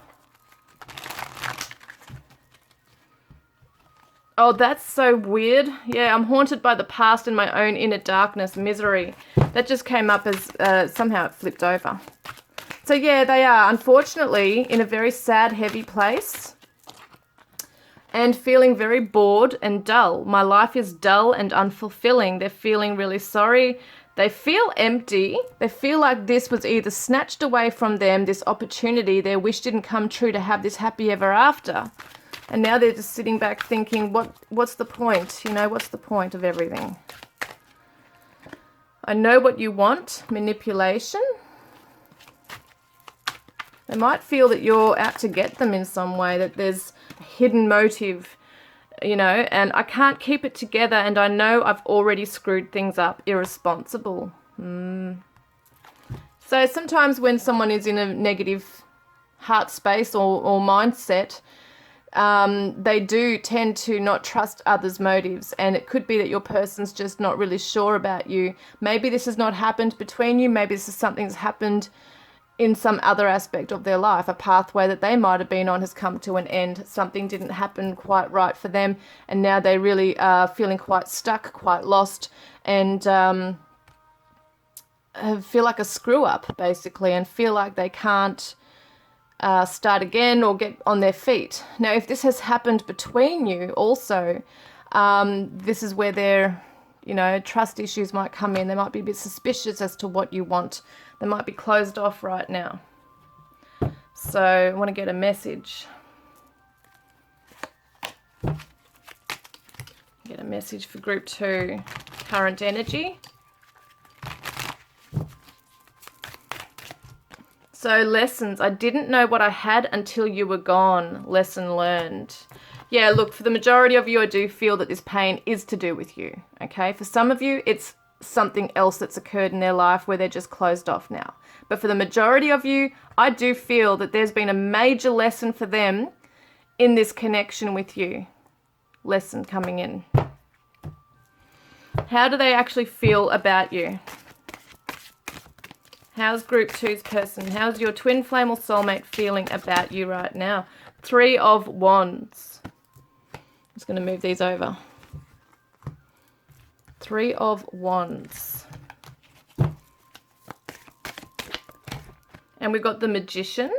Oh, that's so weird. Yeah, I'm haunted by the past and my own inner darkness, misery. That just came up as somehow it flipped over. So yeah, they are unfortunately in a very sad, heavy place and feeling very bored and dull. My life is dull and unfulfilling. They're feeling really sorry. They feel empty. They feel like this was either snatched away from them, this opportunity, their wish didn't come true to have this happy ever after. And now they're just sitting back thinking, what's the point? You know, what's the point of everything? I know what you want, manipulation. They might feel that you're out to get them in some way, that there's a hidden motive, you know, and I can't keep it together and I know I've already screwed things up, irresponsible. So sometimes when someone is in a negative heart space or mindset, they do tend to not trust others' motives, and it could be that your person's just not really sure about you. Maybe this has not happened between you. Maybe this is something that's happened in some other aspect of their life. A pathway that they might have been on has come to an end. Something didn't happen quite right for them, and now they really are feeling quite stuck, quite lost, and feel like a screw up, basically, and feel like they can't start again or get on their feet. Now, if this has happened between you also, this is where their, you know, trust issues might come in. They might be a bit suspicious as to what you want. They might be closed off right now. So I want to get a message. Get a message for group 2, current energy. So lessons. I didn't know what I had until you were gone. Lesson learned. Yeah, look, for the majority of you, I do feel that this pain is to do with you, okay? For some of you, it's something else that's occurred in their life where they're just closed off now. But for the majority of you, I do feel that there's been a major lesson for them in this connection with you. Lesson coming in. How do they actually feel about you? How's group two's person? How's your twin flame or soulmate feeling about you right now? 3 of Wands. I'm just going to move these over. 3 of Wands. And we've got the Magician.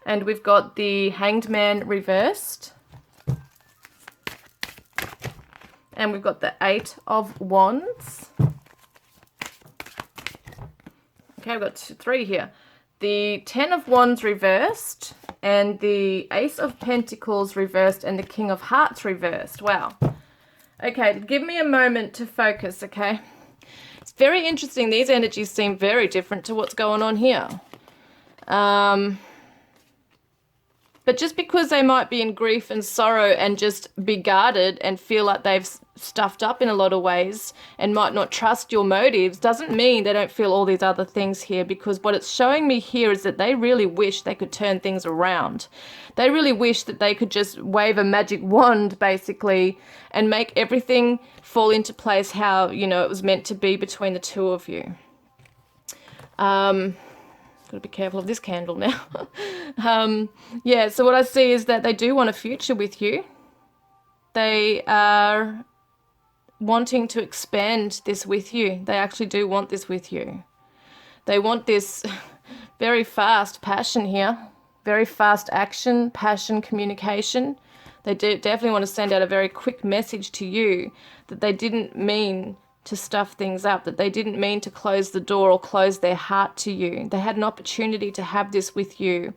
And we've got the Hanged Man reversed. And we've got the 8 of Wands. Okay, we've got 3 here. The 10 of Wands reversed, and the Ace of Pentacles reversed, and the King of Hearts reversed. Wow. Okay, give me a moment to focus, okay? It's very interesting. These energies seem very different to what's going on here. But just because they might be in grief and sorrow and just be guarded and feel like they've stuffed up in a lot of ways and might not trust your motives doesn't mean they don't feel all these other things here, because what it's showing me here is that they really wish they could turn things around. They really wish that they could just wave a magic wand, basically, and make everything fall into place how, you know, it was meant to be between the two of you. Got to be careful of this candle now. Yeah, so what I see is that they do want a future with you. They are wanting to expand this with you. They actually do want this with you. They want this very fast passion here. Very fast action, passion, communication. They do definitely want to send out a very quick message to you that they didn't mean to stuff things up, that they didn't mean to close the door or close their heart to you. They had an opportunity to have this with you,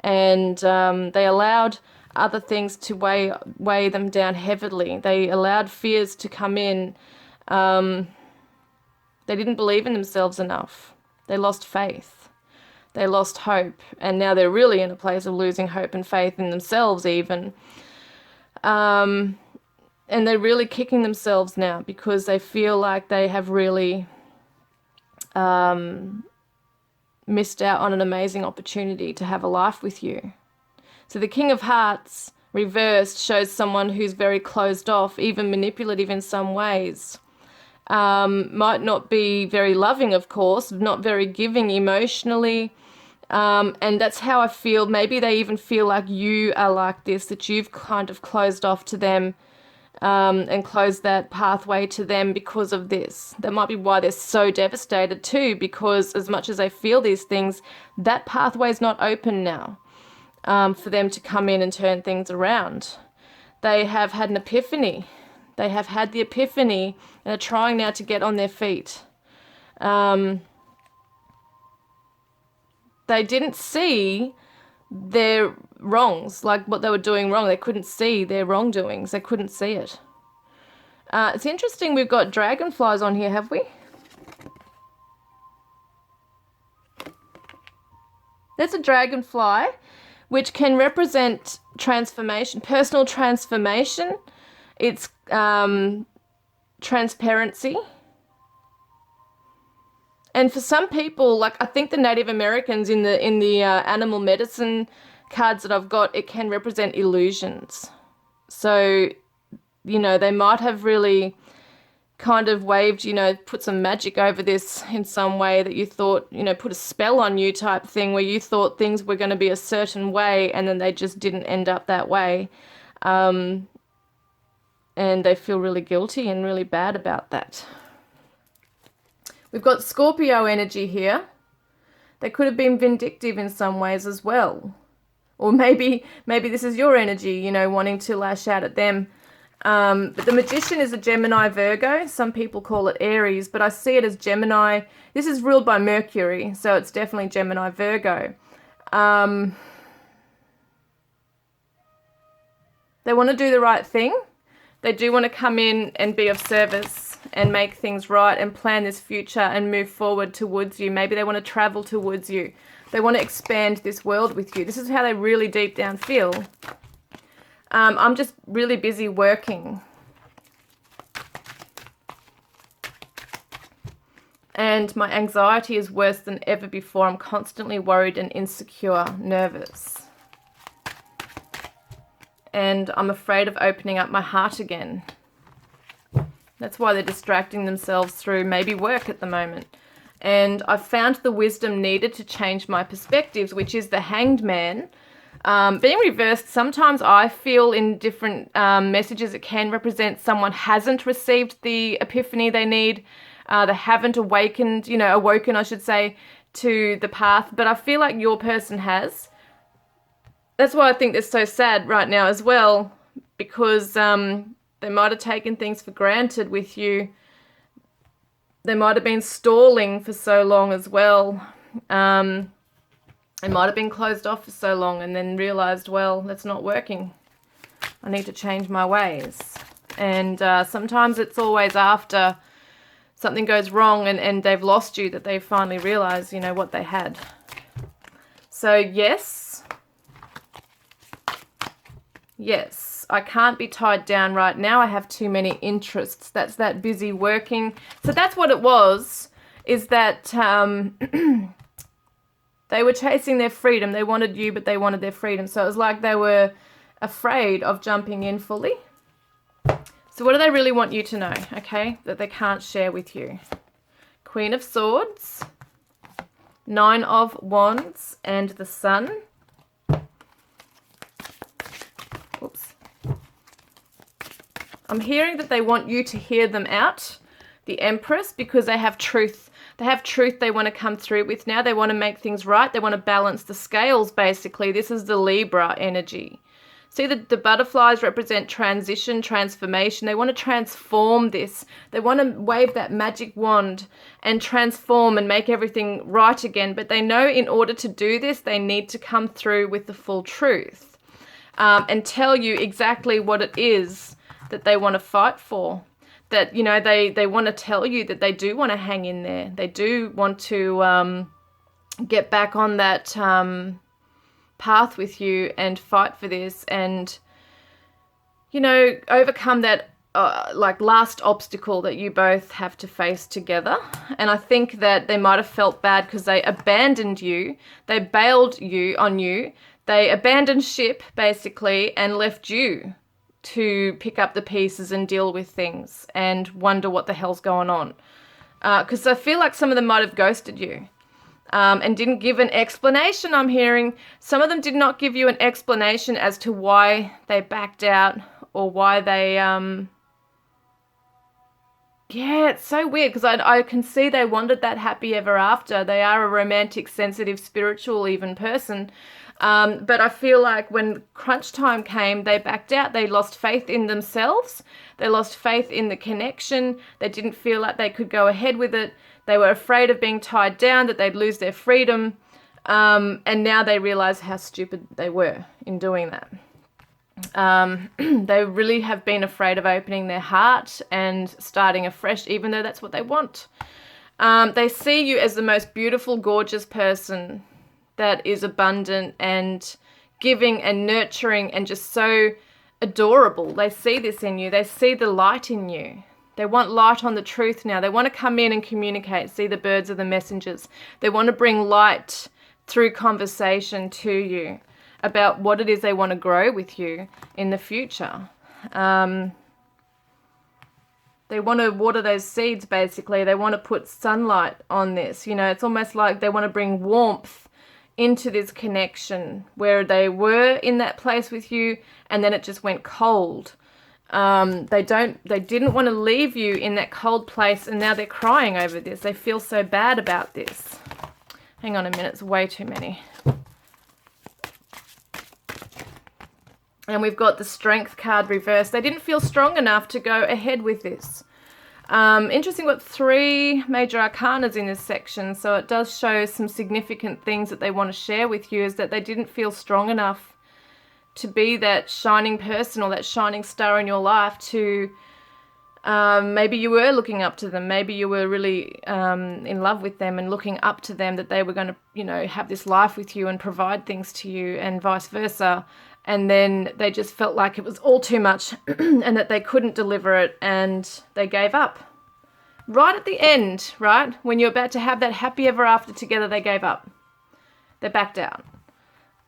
and they allowed other things to weigh them down heavily. They allowed fears to come in. They didn't believe in themselves enough. They lost faith. They lost hope, and now they're really in a place of losing hope and faith in themselves even. And they're really kicking themselves now because they feel like they have really missed out on an amazing opportunity to have a life with you. So the King of Hearts reversed shows someone who's very closed off, even manipulative in some ways. Might not be very loving, of course, not very giving emotionally. And that's how I feel. Maybe they even feel like you are like this, that you've kind of closed off to them. And close that pathway to them because of this. That might be why they're so devastated too, because as much as they feel these things, that pathway is not open now for them to come in and turn things around. They have had an epiphany. They have had the epiphany and are trying now to get on their feet. They didn't see their wrongs, like what they were doing wrong. They couldn't see their wrongdoings. They couldn't see it. It's interesting we've got dragonflies on here, have we? There's a dragonfly, which can represent transformation, personal transformation. It's transparency. And for some people, like I think the Native Americans in the animal medicine cards that I've got, it can represent illusions. So, you know, they might have really kind of waved, you know, put some magic over this in some way that you thought, you know, put a spell on you type thing where you thought things were going to be a certain way and then they just didn't end up that way. And they feel really guilty and really bad about that. We've got Scorpio energy here. They could have been vindictive in some ways as well. Or maybe this is your energy, you know, wanting to lash out at them. But the Magician is a Gemini Virgo. Some people call it Aries, but I see it as Gemini. This is ruled by Mercury, so it's definitely Gemini Virgo. They want to do the right thing. They do want to come in and be of service and make things right and plan this future and move forward towards you. Maybe they want to travel towards you. They want to expand this world with you. This is how they really deep down feel. I'm just really busy working. And my anxiety is worse than ever before. I'm constantly worried and insecure, nervous. And I'm afraid of opening up my heart again. That's why they're distracting themselves through maybe work at the moment. And I found the wisdom needed to change my perspectives, which is the Hanged Man. Being reversed, sometimes I feel in different messages it can represent someone hasn't received the epiphany they need. They haven't awakened, awoken, I should say, to the path. But I feel like your person has. That's why I think they're so sad right now as well, because they might have taken things for granted with you. They might have been stalling for so long as well. They might have been closed off for so long and then realized, well, that's not working. I need to change my ways. And sometimes it's always after something goes wrong and they've lost you that they finally realize, what they had. So yes, I can't be tied down right now. I have too many interests. That's that busy working. So that's what it was, is that they were chasing their freedom. They wanted you, but they wanted their freedom. So it was like they were afraid of jumping in fully. So what do they really want you to know, okay, that they can't share with you? Queen of Swords, Nine of Wands, and the Sun. Oops. I'm hearing that they want you to hear them out, the Empress, because they have truth. They have truth they want to come through with now. They want to make things right. They want to balance the scales, basically. This is the Libra energy. See, the butterflies represent transition, transformation. They want to transform this. They want to wave that magic wand and transform and make everything right again. But they know in order to do this, they need to come through with the full truth and tell you exactly what it is that they want to fight for. That, they want to tell you that they do want to hang in there. They do want to get back on that path with you and fight for this and, overcome that last obstacle that you both have to face together. And I think that they might have felt bad because they abandoned you. They bailed on you. They abandoned ship, basically, and left you to pick up the pieces and deal with things and wonder what the hell's going on. Because I feel like some of them might have ghosted you and didn't give an explanation, I'm hearing. Some of them did not give you an explanation as to why they backed out or why they... Yeah, it's so weird because I can see they wanted that happy ever after. They are a romantic, sensitive, spiritual even person. But I feel like when crunch time came, they backed out. They lost faith in themselves. They lost faith in the connection. They didn't feel like they could go ahead with it. They were afraid of being tied down, that they'd lose their freedom. And now they realize how stupid they were in doing that. They really have been afraid of opening their heart and starting afresh, even though that's what they want. They see you as the most beautiful, gorgeous person that is abundant and giving and nurturing and just so adorable. They see this in you. They see the light in you. They want light on the truth now. They want to come in and communicate. See, the birds are the messengers. They want to bring light through conversation to you about what it is they want to grow with you in the future. They want to water those seeds, basically. They want to put sunlight on this. It's almost like they want to bring warmth into this connection where they were in that place with you and then it just went cold. They didn't want to leave you in that cold place and now they're crying over this. They feel so bad about this. Hang on a minute, it's way too many. And we've got the Strength card reversed. They didn't feel strong enough to go ahead with this. Interesting, what 3 major arcanas in this section, so it does show some significant things that they want to share with you, is that they didn't feel strong enough to be that shining person or that shining star in your life to, maybe you were looking up to them, maybe you were really in love with them and looking up to them, that they were going to, have this life with you and provide things to you and vice versa. And then they just felt like it was all too much and that they couldn't deliver it and they gave up. Right at the end, right? When you're about to have that happy ever after together, they gave up. They backed out.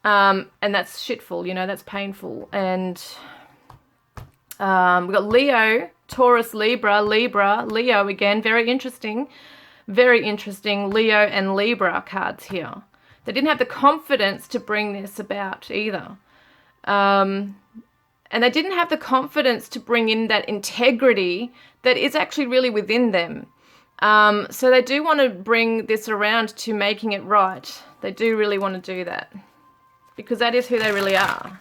And that's shitful, that's painful. And we've got Leo Taurus, Libra, Leo again. Very interesting. Very interesting Leo and Libra cards here. They didn't have the confidence to bring this about either. And they didn't have the confidence to bring in that integrity that is actually really within them. So they do want to bring this around to making it right. They do really want to do that. Because that is who they really are.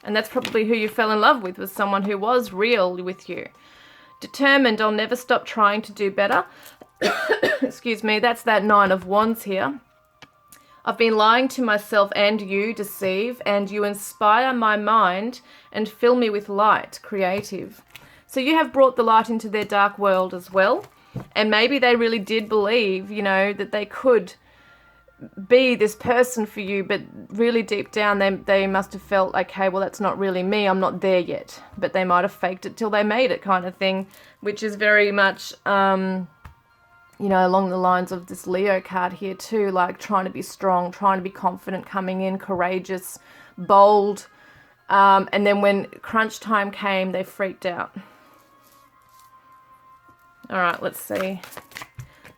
And that's probably who you fell in love with, was someone who was real with you. Determined, I'll never stop trying to do better. Excuse me, that's that 9 of Wands here. I've been lying to myself and you, deceive, and you inspire my mind and fill me with light, creative. So you have brought the light into their dark world as well. And maybe they really did believe, you know, that they could be this person for you, but really deep down they must have felt, okay, well, that's not really me, I'm not there yet. But they might have faked it till they made it kind of thing, which is very much, you know, along the lines of this Leo card here too, like trying to be strong, trying to be confident, coming in, courageous, bold. And then when crunch time came, they freaked out. All right, let's see.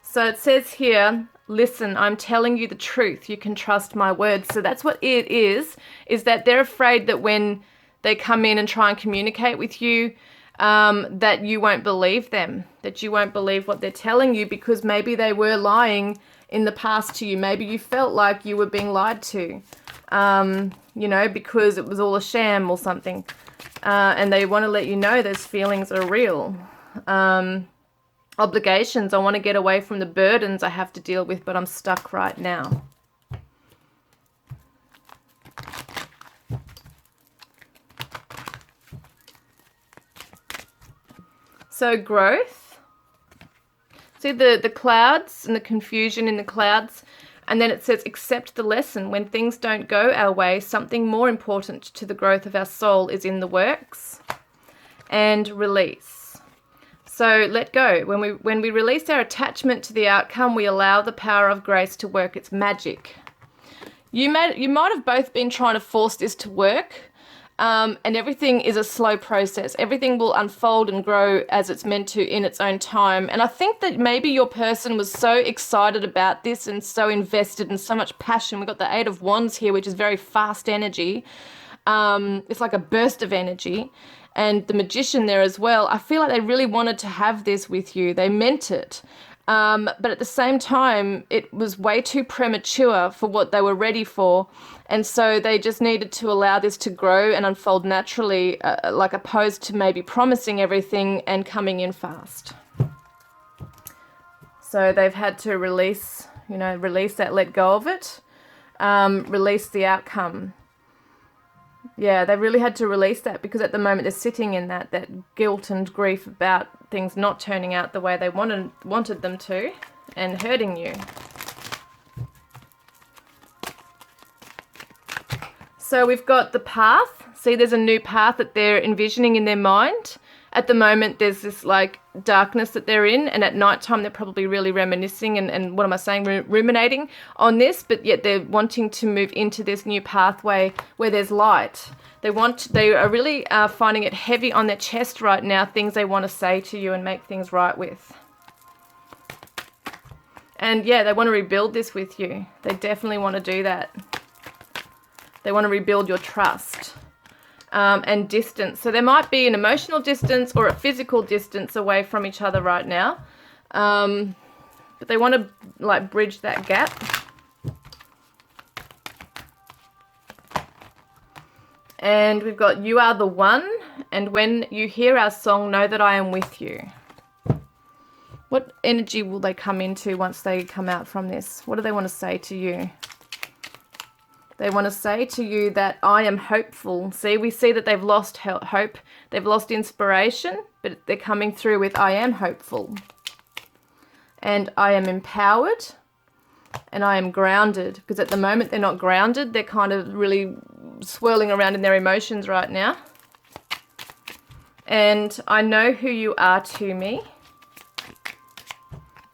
So it says here, listen, I'm telling you the truth. You can trust my words. So that's what it is that they're afraid that when they come in and try and communicate with you, that you won't believe them, that you won't believe what they're telling you, because maybe they were lying in the past to you. Maybe you felt like you were being lied to, you know, because it was all a sham or something. And they want to let you know those feelings are real. Obligations, I want to get away from the burdens I have to deal with, but I'm stuck right now. So growth. See the clouds and the confusion in the clouds. And then it says, accept the lesson. When things don't go our way, something more important to the growth of our soul is in the works. And release. So let go. When we release our attachment to the outcome, we allow the power of grace to work its magic. You might have both been trying to force this to work, and everything is a slow process. Everything will unfold and grow as it's meant to in its own time. And I think that maybe your person was so excited about this and so invested and so much passion. We've got the 8 of Wands here, which is very fast energy. It's like a burst of energy. And the Magician there as well. I feel like they really wanted to have this with you. They meant it. But at the same time, it was way too premature for what they were ready for. And so they just needed to allow this to grow and unfold naturally, like opposed to maybe promising everything and coming in fast. So they've had to release that, let go of it, release the outcome. Yeah, they really had to release that, because at the moment they're sitting in that guilt and grief about things not turning out the way they wanted them to, and hurting you. So we've got the path. See, there's a new path that they're envisioning in their mind. At the moment, there's this like darkness that they're in, and at nighttime they're probably really reminiscing and what am I saying, ruminating on this, but yet they're wanting to move into this new pathway where there's light. They are really finding it heavy on their chest right now, things they want to say to you and make things right with. And yeah, they want to rebuild this with you. They definitely want to do that. They want to rebuild your trust. And distance. So there might be an emotional distance or a physical distance away from each other right now. But they want to like bridge that gap. And we've got you are the one. And when you hear our song, know that I am with you. What energy will they come into once they come out from this? What do they want to say to you? They want to say to you that I am hopeful. See, we see that they've lost hope. They've lost inspiration, but they're coming through with I am hopeful. And I am empowered. And I am grounded. Because at the moment they're not grounded. They're kind of really swirling around in their emotions right now. And I know who you are to me.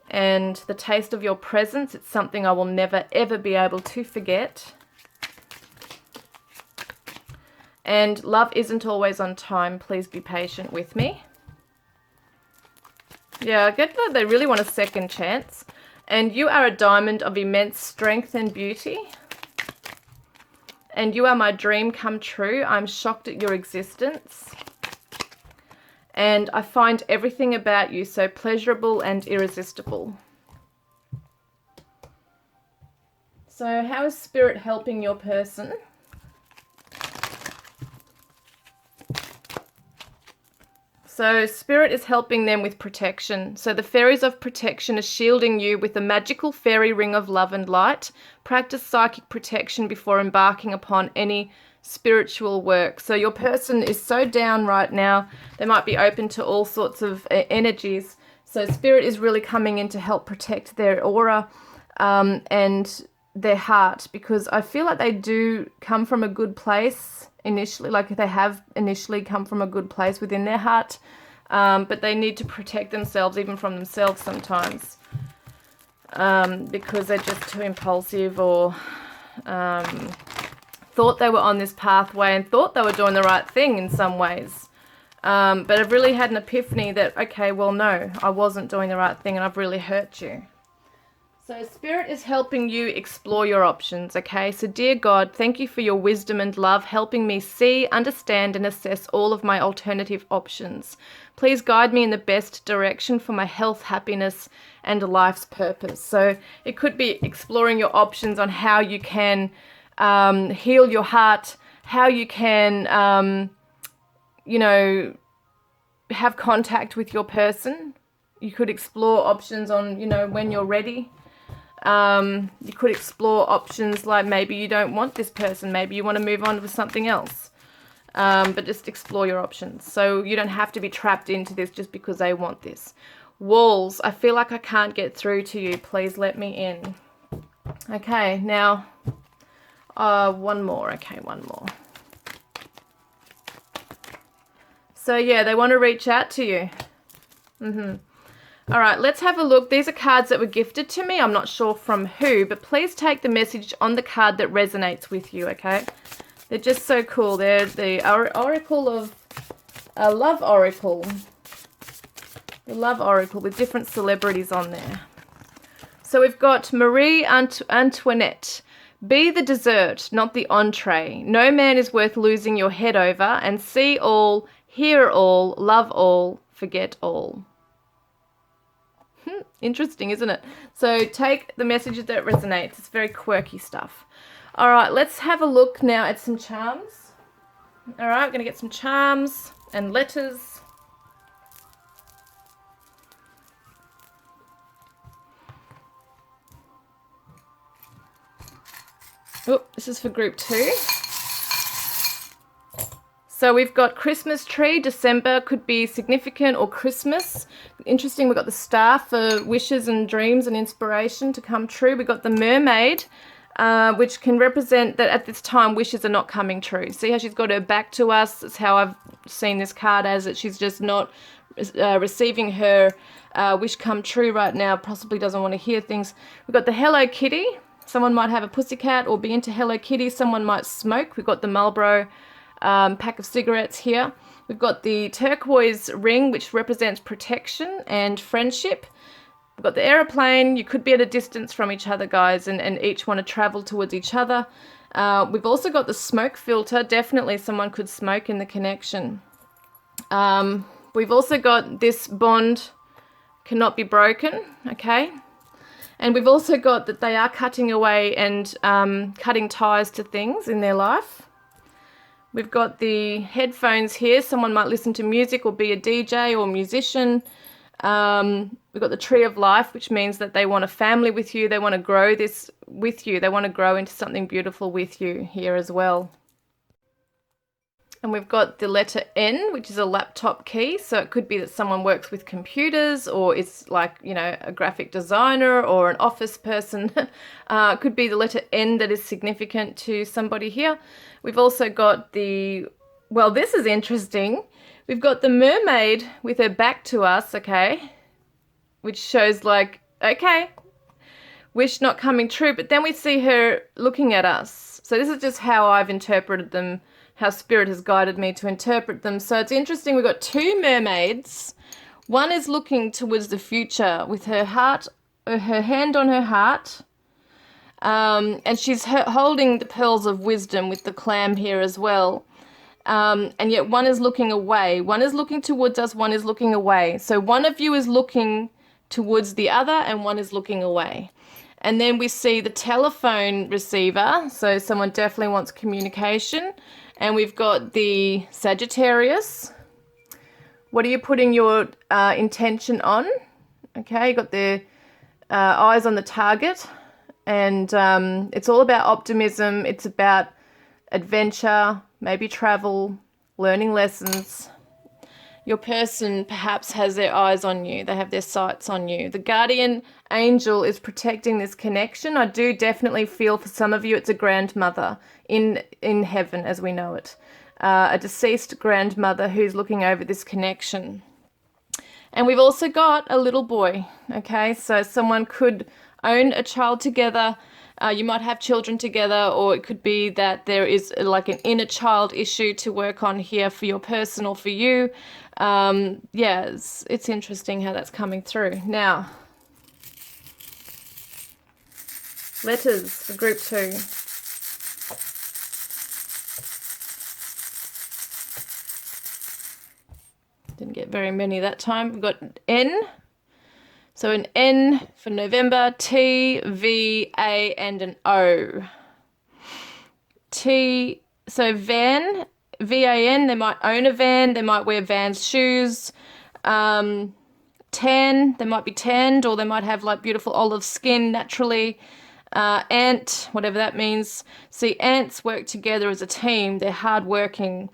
And the taste of your presence, it's something I will never ever be able to forget. And love isn't always on time. Please be patient with me. Yeah, I get that they really want a second chance. And you are a diamond of immense strength and beauty. And you are my dream come true. I'm shocked at your existence. And I find everything about you so pleasurable and irresistible. So how is Spirit helping your person? So Spirit is helping them with protection. So the fairies of protection are shielding you with the magical fairy ring of love and light. Practice psychic protection before embarking upon any spiritual work. So your person is so down right now. They might be open to all sorts of energies. So Spirit is really coming in to help protect their aura and their heart, because I feel like they do come from a good place initially, like they have initially come from a good place within their heart, but they need to protect themselves even from themselves sometimes, because they're just too impulsive, or thought they were on this pathway and thought they were doing the right thing in some ways, but I've really had an epiphany that, okay, well, no, I wasn't doing the right thing and I've really hurt you. So Spirit is helping you explore your options, okay? So dear God, thank you for your wisdom and love, helping me see, understand, and assess all of my alternative options. Please guide me in the best direction for my health, happiness, and life's purpose. So it could be exploring your options on how you can heal your heart, how you can, you know, have contact with your person. You could explore options on, you know, when you're ready. You could explore options like maybe you don't want this person, maybe you want to move on with something else, but just explore your options. So you don't have to be trapped into this just because they want this. Walls, I feel like I can't get through to you. Please let me in. Okay, now, one more. Okay, one more. So yeah, they want to reach out to you. All right, let's have a look. These are cards that were gifted to me. I'm not sure from who, but please take the message on the card that resonates with you, okay? They're just so cool. They're the Oracle of Love Oracle. The Love Oracle with different celebrities on there. So we've got Marie Antoinette. Be the dessert, not the entree. No man is worth losing your head over, and see all, hear all, love all, forget all. Interesting, isn't it? So take the messages that resonates. It's very quirky stuff. All right, let's have a look now at some charms. All right, I'm going to get some charms and letters. Oh, this is for group 2. So we've got Christmas tree. December could be significant, or Christmas. Interesting, we've got the star for wishes and dreams and inspiration to come true. We've got the mermaid, which can represent that at this time wishes are not coming true. See how she's got her back to us? That's how I've seen this card, as that she's just not receiving her wish come true right now, possibly doesn't want to hear things. We've got the Hello Kitty. Someone might have a pussycat or be into Hello Kitty. Someone might smoke. We've got the Marlboro pack of cigarettes here. We've got the turquoise ring, which represents protection and friendship. We've got the aeroplane. You could be at a distance from each other, guys, and each want to travel towards each other. We've also got the smoke filter. Definitely someone could smoke in the connection. We've also got this bond cannot be broken, okay? And we've also got that they are cutting away and cutting ties to things in their life. We've got the headphones here. Someone might listen to music or be a DJ or musician. We've got the tree of life, which means that they want a family with you. They want to grow this with you. They want to grow into something beautiful with you here as well. And we've got the letter N, which is a laptop key. So it could be that someone works with computers, or is like, you know, a graphic designer or an office person. It could be the letter N that is significant to somebody here. We've also got the, well, this is interesting. We've got the mermaid with her back to us, okay, which shows like, okay, wish not coming true. But then we see her looking at us. So this is just how I've interpreted them, how Spirit has guided me to interpret them. So it's interesting. We've got 2 mermaids One is looking towards the future with her heart, her hand on her heart, and she's holding the pearls of wisdom with the clam here as well. And yet one is looking away. One is looking towards us, one is looking away. So one of you is looking towards the other and one is looking away. And then we see the telephone receiver. So someone definitely wants communication. And we've got the Sagittarius. What are you putting your intention on? Okay, you got the eyes on the target. And it's all about optimism. It's about adventure, maybe travel, learning lessons. Your person perhaps has their eyes on you. They have their sights on you. The guardian angel is protecting this connection. I do definitely feel for some of you it's a grandmother in heaven as we know it. A deceased grandmother who's looking over this connection. And we've also got a little boy, okay? So someone could own a child together. You might have children together, or it could be that there is like an inner child issue to work on here for your person or for you. Yeah, it's interesting how that's coming through. Now, letters for group 2. Didn't get very many that time. We've got N. So an N for November, T, V, A, and an O. T, so van, V-A-N, they might own a van, they might wear Vans shoes. Tan, they might be tanned, or they might have like beautiful olive skin naturally. Ant, whatever that means. See, ants work together as a team. They're hardworking.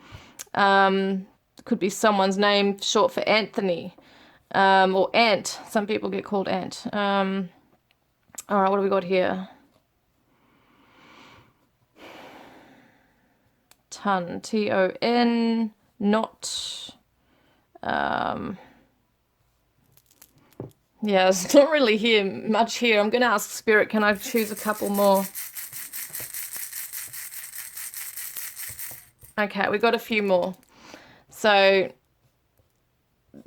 Could be someone's name short for Anthony. Or Ant. Some people get called Ant. All right, what do we got here? Ton. T-O-N. Not. Yeah, it's not really much here. I'm going to ask Spirit, can I choose a couple more? Okay, we got a few more. So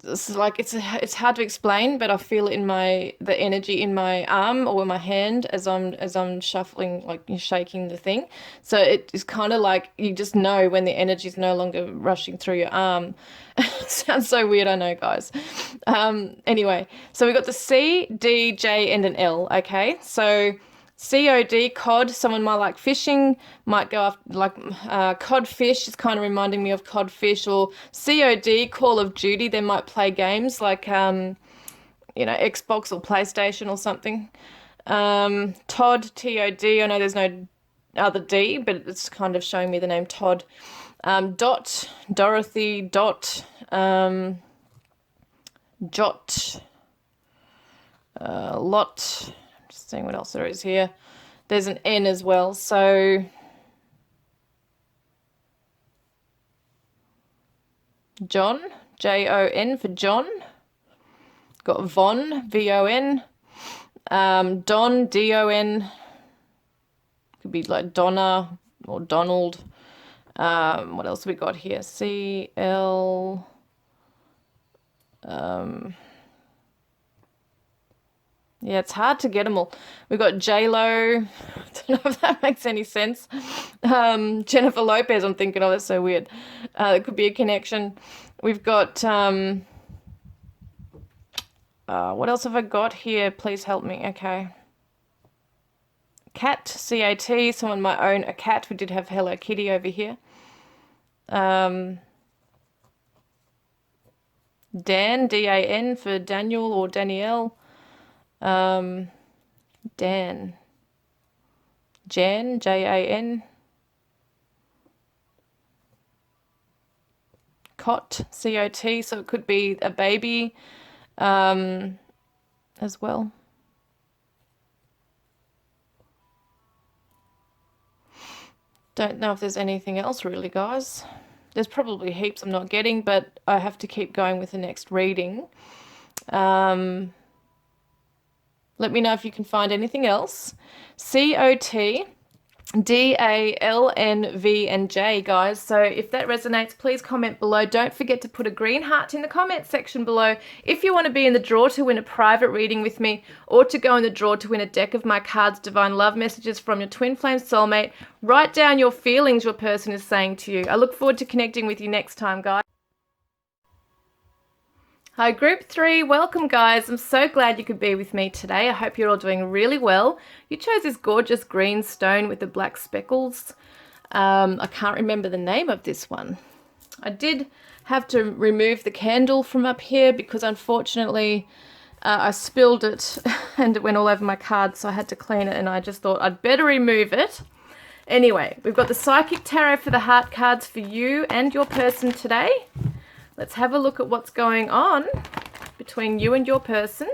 it's like it's hard to explain, but I feel it in the energy in my arm or in my hand as I'm shuffling, like shaking the thing. So it is kind of like you just know when the energy is no longer rushing through your arm. Sounds so weird, I know, guys. Anyway, so we got the C, D, J, and an L. Okay, so COD, cod, someone might like fishing, might go after like codfish, it's kind of reminding me of codfish, or COD, Call of Duty, they might play games like, Xbox or PlayStation or something. Todd, T-O-D, I know there's no other D, but it's kind of showing me the name Todd. Dot, Dorothy, Dot, Jot, Lot. Seeing what else there is here. There's an N as well. So John, J-O-N for John. Got Von, V-O-N. Don, D-O-N. Could be like Donna or Donald. What else have we got here? C-L. Yeah, it's hard to get them all. We've got J-Lo. I don't know if that makes any sense. Jennifer Lopez, I'm thinking, oh, that's so weird. It could be a connection. We've got, what else have I got here? Please help me. Okay. Cat, C-A-T. Someone might own a cat. We did have Hello Kitty over here. Dan, D-A-N for Daniel or Danielle. Dan, Jan, J-A-N, Cot, C-O-T, so it could be a baby as well. Don't know if there's anything else really, guys. There's probably heaps I'm not getting, but I have to keep going with the next reading. Let me know if you can find anything else. C-O-T, DALNV and J, guys. So if that resonates, please comment below. Don't forget to put a green heart in the comment section below if you want to be in the draw to win a private reading with me, or to go in the draw to win a deck of my cards, Divine Love Messages from your Twin Flame Soulmate. Write down your feelings your person is saying to you. I look forward to connecting with you next time, guys. Hi, Group 3. Welcome, guys. I'm so glad you could be with me today. I hope you're all doing really well. You chose this gorgeous green stone with the black speckles. I can't remember the name of this one. I did have to remove the candle from up here because unfortunately I spilled it and it went all over my card, so I had to clean it, and I just thought I'd better remove it. Anyway, we've got the Psychic Tarot for the heart cards for you and your person today. Let's have a look at what's going on between you and your person.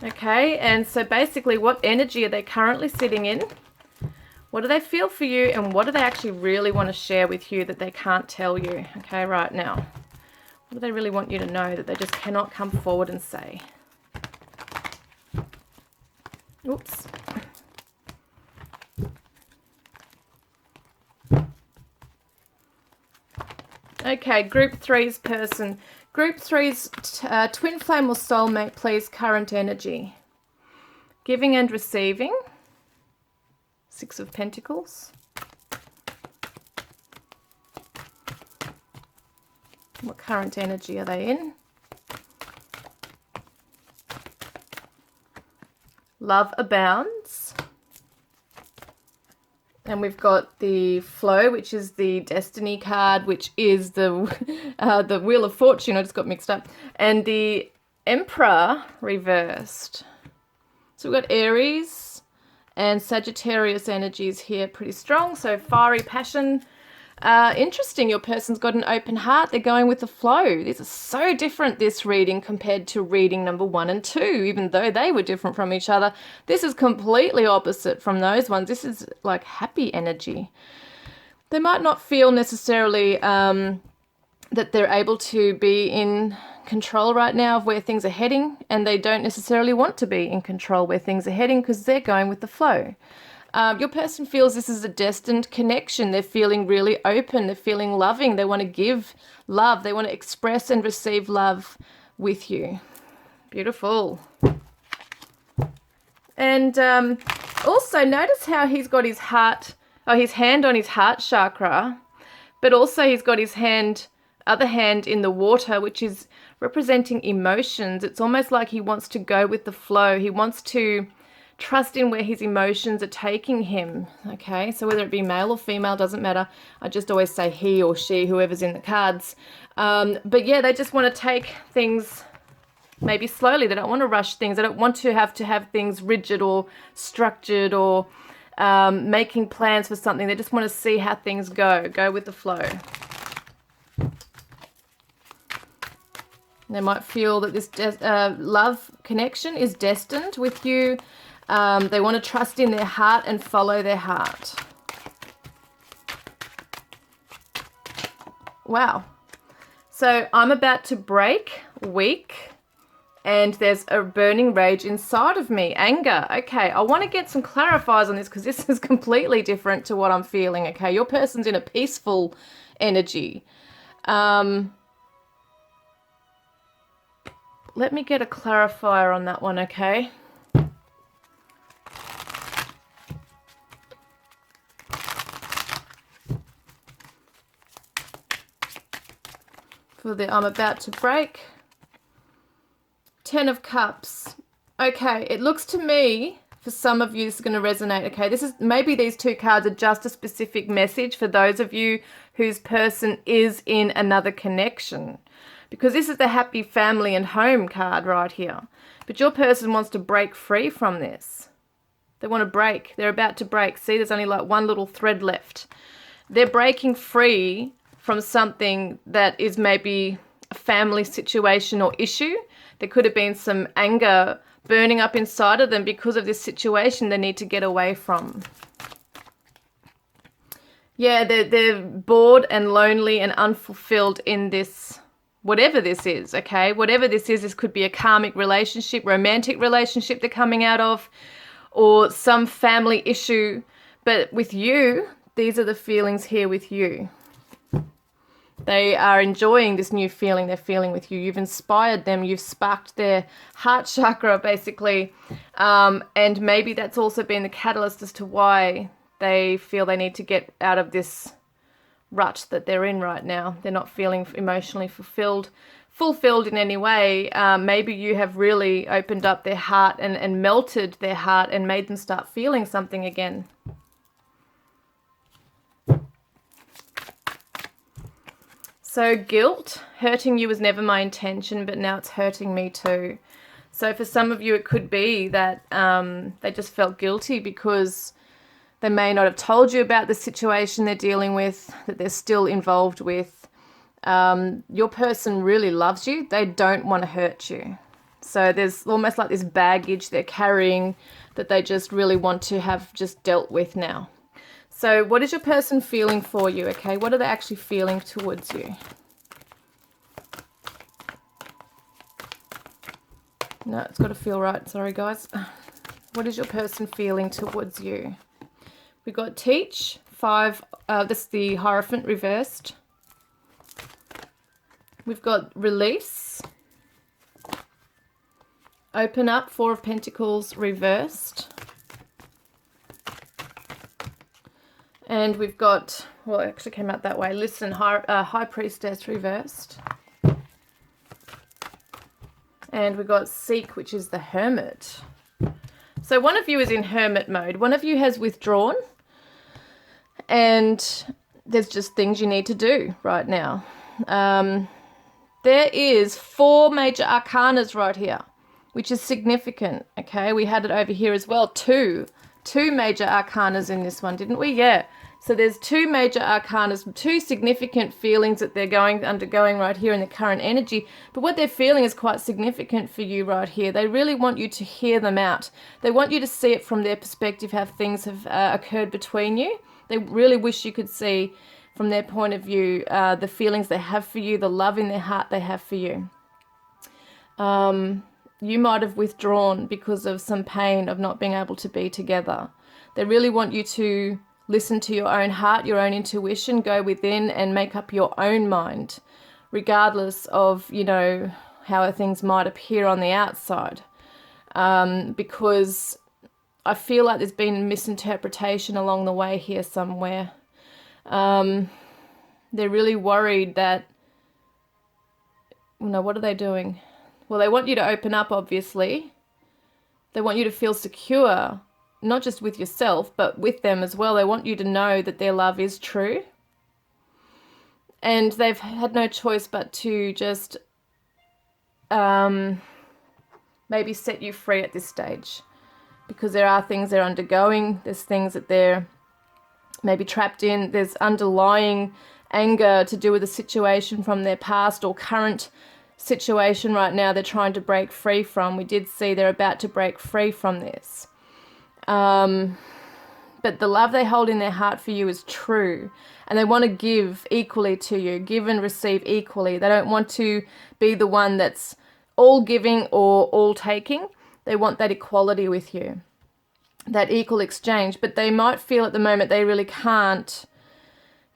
Okay, and so basically what energy are they currently sitting in? What do they feel for you, and what do they actually really want to share with you that they can't tell you, okay, right now? What do they really want you to know that they just cannot come forward and say? Oops. Okay, Group 3's person. Group 3's twin flame or soulmate, please, current energy. Giving and receiving. 6 of Pentacles. What current energy are they in? Love abounds. And we've got the Flow, which is the Destiny card, which is the Wheel of Fortune. I just got mixed up. And the Emperor reversed. So we've got Aries and Sagittarius energies here pretty strong. So fiery passion. Interesting, your person's got an open heart. They're going with the flow. These are so different, this reading, compared to reading number 1 and 2, even though they were different from each other. This is completely opposite from those ones. This is like happy energy. They might not feel necessarily that they're able to be in control right now of where things are heading, and they don't necessarily want to be in control where things are heading because they're going with the flow. Your person feels this is a destined connection. They're feeling really open. They're feeling loving. They want to give love. They want to express and receive love with you. Beautiful. And also notice how he's got his hand on his heart chakra, but also he's got his other hand in the water, which is representing emotions. It's almost like he wants to go with the flow. He wants to trust in where his emotions are taking him. Okay, so whether it be male or female, doesn't matter. I just always say he or she, whoever's in the cards. But yeah, they just want to take things maybe slowly. They don't want to rush things. They don't want to have things rigid or structured or making plans for something. They just want to see how things go with the flow. They might feel that this love connection is destined with you. They want to trust in their heart and follow their heart. Wow. So I'm about to break, weak, and there's a burning rage inside of me. Anger. Okay, I want to get some clarifiers on this because this is completely different to what I'm feeling. Okay, your person's in a peaceful energy. Let me get a clarifier on that one, okay? For the I'm about to break. 10 of Cups. Okay, it looks to me, for some of you, this is going to resonate. Okay, this is maybe these 2 cards are just a specific message for those of you whose person is in another connection. Because this is the happy family and home card right here. But your person wants to break free from this. They want to break. They're about to break. See, there's only like one little thread left. They're breaking free from something that is maybe a family situation or issue. There could have been some anger burning up inside of them because of this situation they need to get away from. Yeah, they're bored and lonely and unfulfilled in this, whatever this is, okay? Whatever this is, this could be a karmic relationship, romantic relationship they're coming out of, or some family issue But with you, these are the feelings here with you. They are enjoying this new feeling they're feeling with you. You've inspired them. You've sparked their heart chakra, basically. And maybe that's also been the catalyst as to why they feel they need to get out of this rut that they're in right now. They're not feeling emotionally fulfilled in any way. Maybe you have really opened up their heart and melted their heart and made them start feeling something again. So guilt, hurting you was never my intention, but now it's hurting me too. So for some of you, it could be that they just felt guilty because they may not have told you about the situation they're dealing with, that they're still involved with. Your person really loves you. They don't want to hurt you. So there's almost like this baggage they're carrying that they just really want to have just dealt with now. So what is your person feeling for you, okay? What are they actually feeling towards you? No, it's got to feel right. Sorry, guys. What is your person feeling towards you? We've got teach, 5. This is the Hierophant reversed. We've got release. Open up, 4 of Pentacles reversed. And we've got, well, it actually came out that way. Listen, High Priestess reversed. And we've got seek, which is the Hermit. So one of you is in hermit mode. One of you has withdrawn. And there's just things you need to do right now. There is 4 major arcanas right here, which is significant, okay? We had it over here as well, 2 major arcanas in this one, didn't we? Yeah. So there's 2 major arcanas, 2 significant feelings that they're undergoing right here in the current energy. But what they're feeling is quite significant for you right here. They really want you to hear them out. They want you to see it from their perspective, how things have occurred between you. They really wish you could see from their point of view the feelings they have for you, the love in their heart they have for you. You might have withdrawn because of some pain of not being able to be together. They really want you to listen to your own heart, your own intuition, go within and make up your own mind, regardless of, you know, how things might appear on the outside. Because I feel like there's been misinterpretation along the way here somewhere. They're really worried that, you know, what are they doing? Well, they want you to open up, obviously. They want you to feel secure, not just with yourself, but with them as well. They want you to know that their love is true. And they've had no choice but to just maybe set you free at this stage. Because there are things they're undergoing. There's things that they're maybe trapped in. There's underlying anger to do with a situation from their past or current situation right now they're trying to break free from. We did see they're about to break free from this. But the love they hold in their heart for you is true. And they want to give equally to you, give and receive equally. They don't want to be the one that's all giving or all taking. They want that equality with you, that equal exchange. But they might feel at the moment they really can't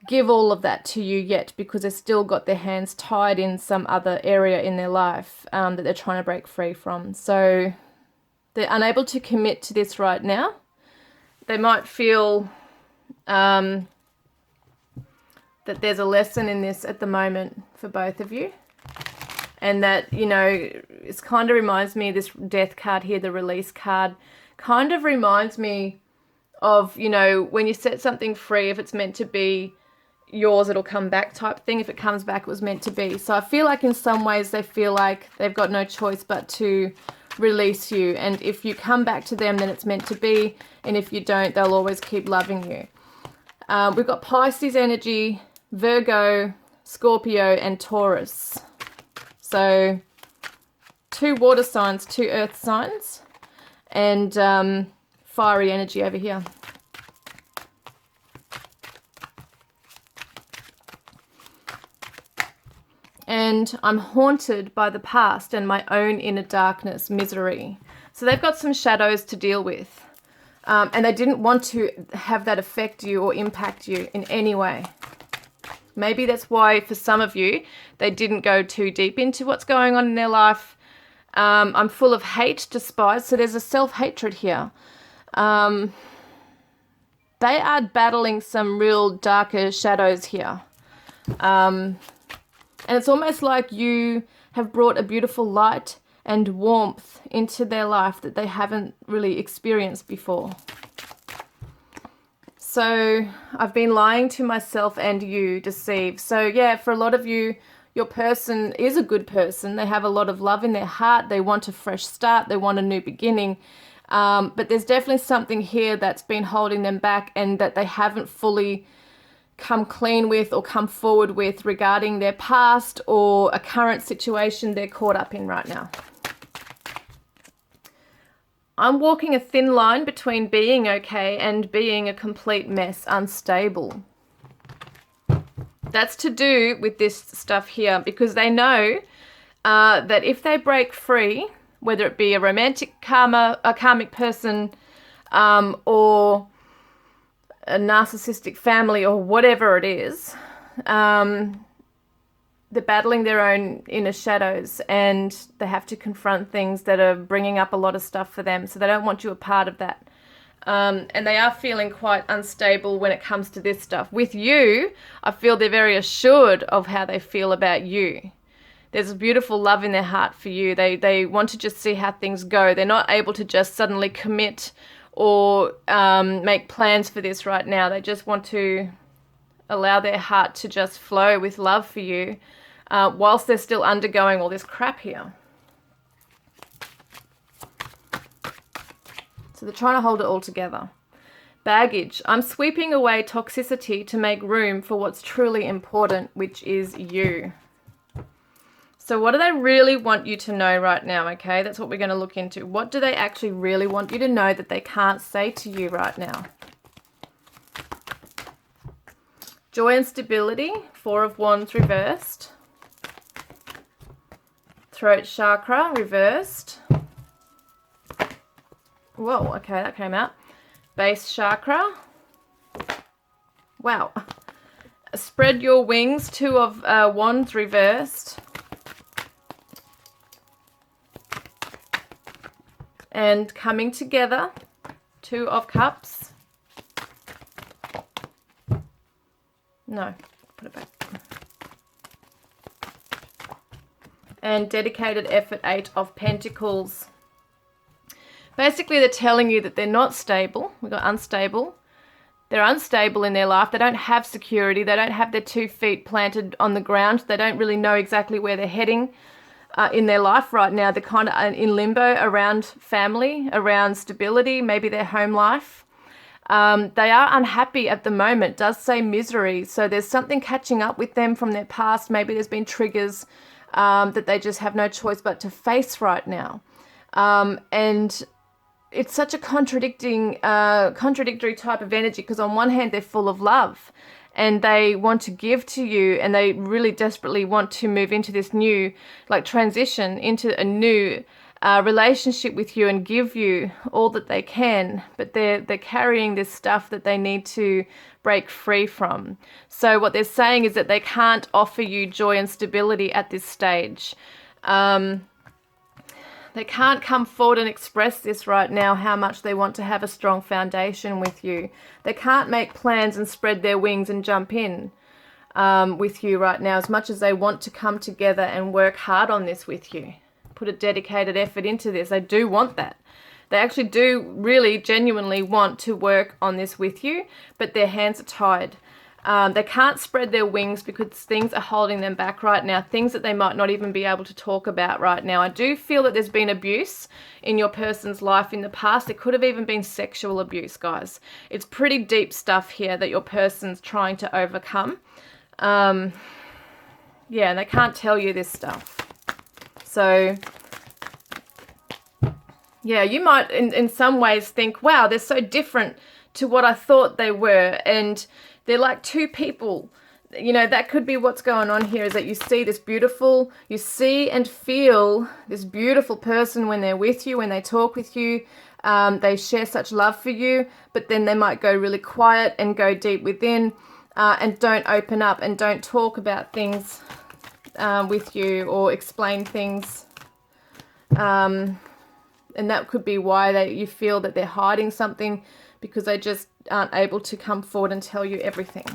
give all of that to you yet because they've still got their hands tied in some other area in their life that they're trying to break free from. So they're unable to commit to this right now. They might feel that there's a lesson in this at the moment for both of you. And that, you know, it kind of reminds me, this death card here, the release card, kind of reminds me of, you know, when you set something free, if it's meant to be yours, it'll come back type thing. If it comes back, it was meant to be. So I feel like in some ways they feel like they've got no choice but to release you. And if you come back to them, then it's meant to be. And if you don't, they'll always keep loving you. We've got Pisces energy, Virgo, Scorpio, and Taurus. So 2 water signs, 2 earth signs, and fiery energy over here. And I'm haunted by the past and my own inner darkness, misery. So they've got some shadows to deal with. And they didn't want to have that affect you or impact you in any way. Maybe that's why for some of you, they didn't go too deep into what's going on in their life. I'm full of hate, despise. So there's a self-hatred here. They are battling some real darker shadows here. And it's almost like you have brought a beautiful light and warmth into their life that they haven't really experienced before. So I've been lying to myself and you, deceive. So yeah, for a lot of you, your person is a good person. They have a lot of love in their heart. They want a fresh start. They want a new beginning. But there's definitely something here that's been holding them back and that they haven't fully come clean with or come forward with regarding their past or a current situation they're caught up in right now. I'm walking a thin line between being okay and being a complete mess, unstable. That's to do with this stuff here because they know that if they break free, whether it be a romantic karmic person or a narcissistic family or whatever it is, they're battling their own inner shadows and they have to confront things that are bringing up a lot of stuff for them. So they don't want you a part of that. And they are feeling quite unstable when it comes to this stuff. With you, I feel they're very assured of how they feel about you. There's a beautiful love in their heart for you. They want to just see how things go. They're not able to just suddenly commit or make plans for this right now. They just want to allow their heart to just flow with love for you whilst they're still undergoing all this crap here. So they're trying to hold it all together. Baggage. I'm sweeping away toxicity to make room for what's truly important, which is you. So what do they really want you to know right now, okay? That's what we're going to look into. What do they actually really want you to know that they can't say to you right now? Joy and stability, Four of Wands reversed. Throat chakra reversed. Whoa, okay, that came out. Base chakra. Wow. Spread your wings, Two of Wands reversed. And coming together, Two of Cups. No, put it back. And dedicated effort, Eight of Pentacles. Basically, they're telling you that they're not stable. We've got unstable. They're unstable in their life. They don't have security. They don't have their 2 feet planted on the ground. They don't really know exactly where they're heading in their life right now. They're kind of in limbo around family, around stability, maybe their home life. They are unhappy at the moment. It does say misery. So there's something catching up with them from their past. Maybe there's been triggers that they just have no choice but to face right now. And it's such a contradictory type of energy because on one hand they're full of love and they want to give to you and they really desperately want to move into this new transition into a new relationship with you and give you all that they can, but they're carrying this stuff that they need to break free from. So what they're saying is that they can't offer you joy and stability at this stage. They can't come forward and express this right now, how much they want to have a strong foundation with you. They can't make plans and spread their wings and jump in with you right now, as much as they want to come together and work hard on this with you. Put a dedicated effort into this. They do want that. They actually do really genuinely want to work on this with you, but their hands are tied. They can't spread their wings because things are holding them back right now, things that they might not even be able to talk about right now. I do feel that there's been abuse in your person's life in the past. It could have even been sexual abuse, guys. It's pretty deep stuff here that your person's trying to overcome. Yeah, and they can't tell you this stuff. So yeah, you might in some ways think, wow, they're so different to what I thought they were, and they're like two people. You know, that could be what's going on here, is that you see and feel this beautiful person when they're with you, when they talk with you. They share such love for you, but then they might go really quiet and go deep within and don't open up and don't talk about things with you or explain things. And that could be why you feel that they're hiding something, because they just aren't able to come forward and tell you everything.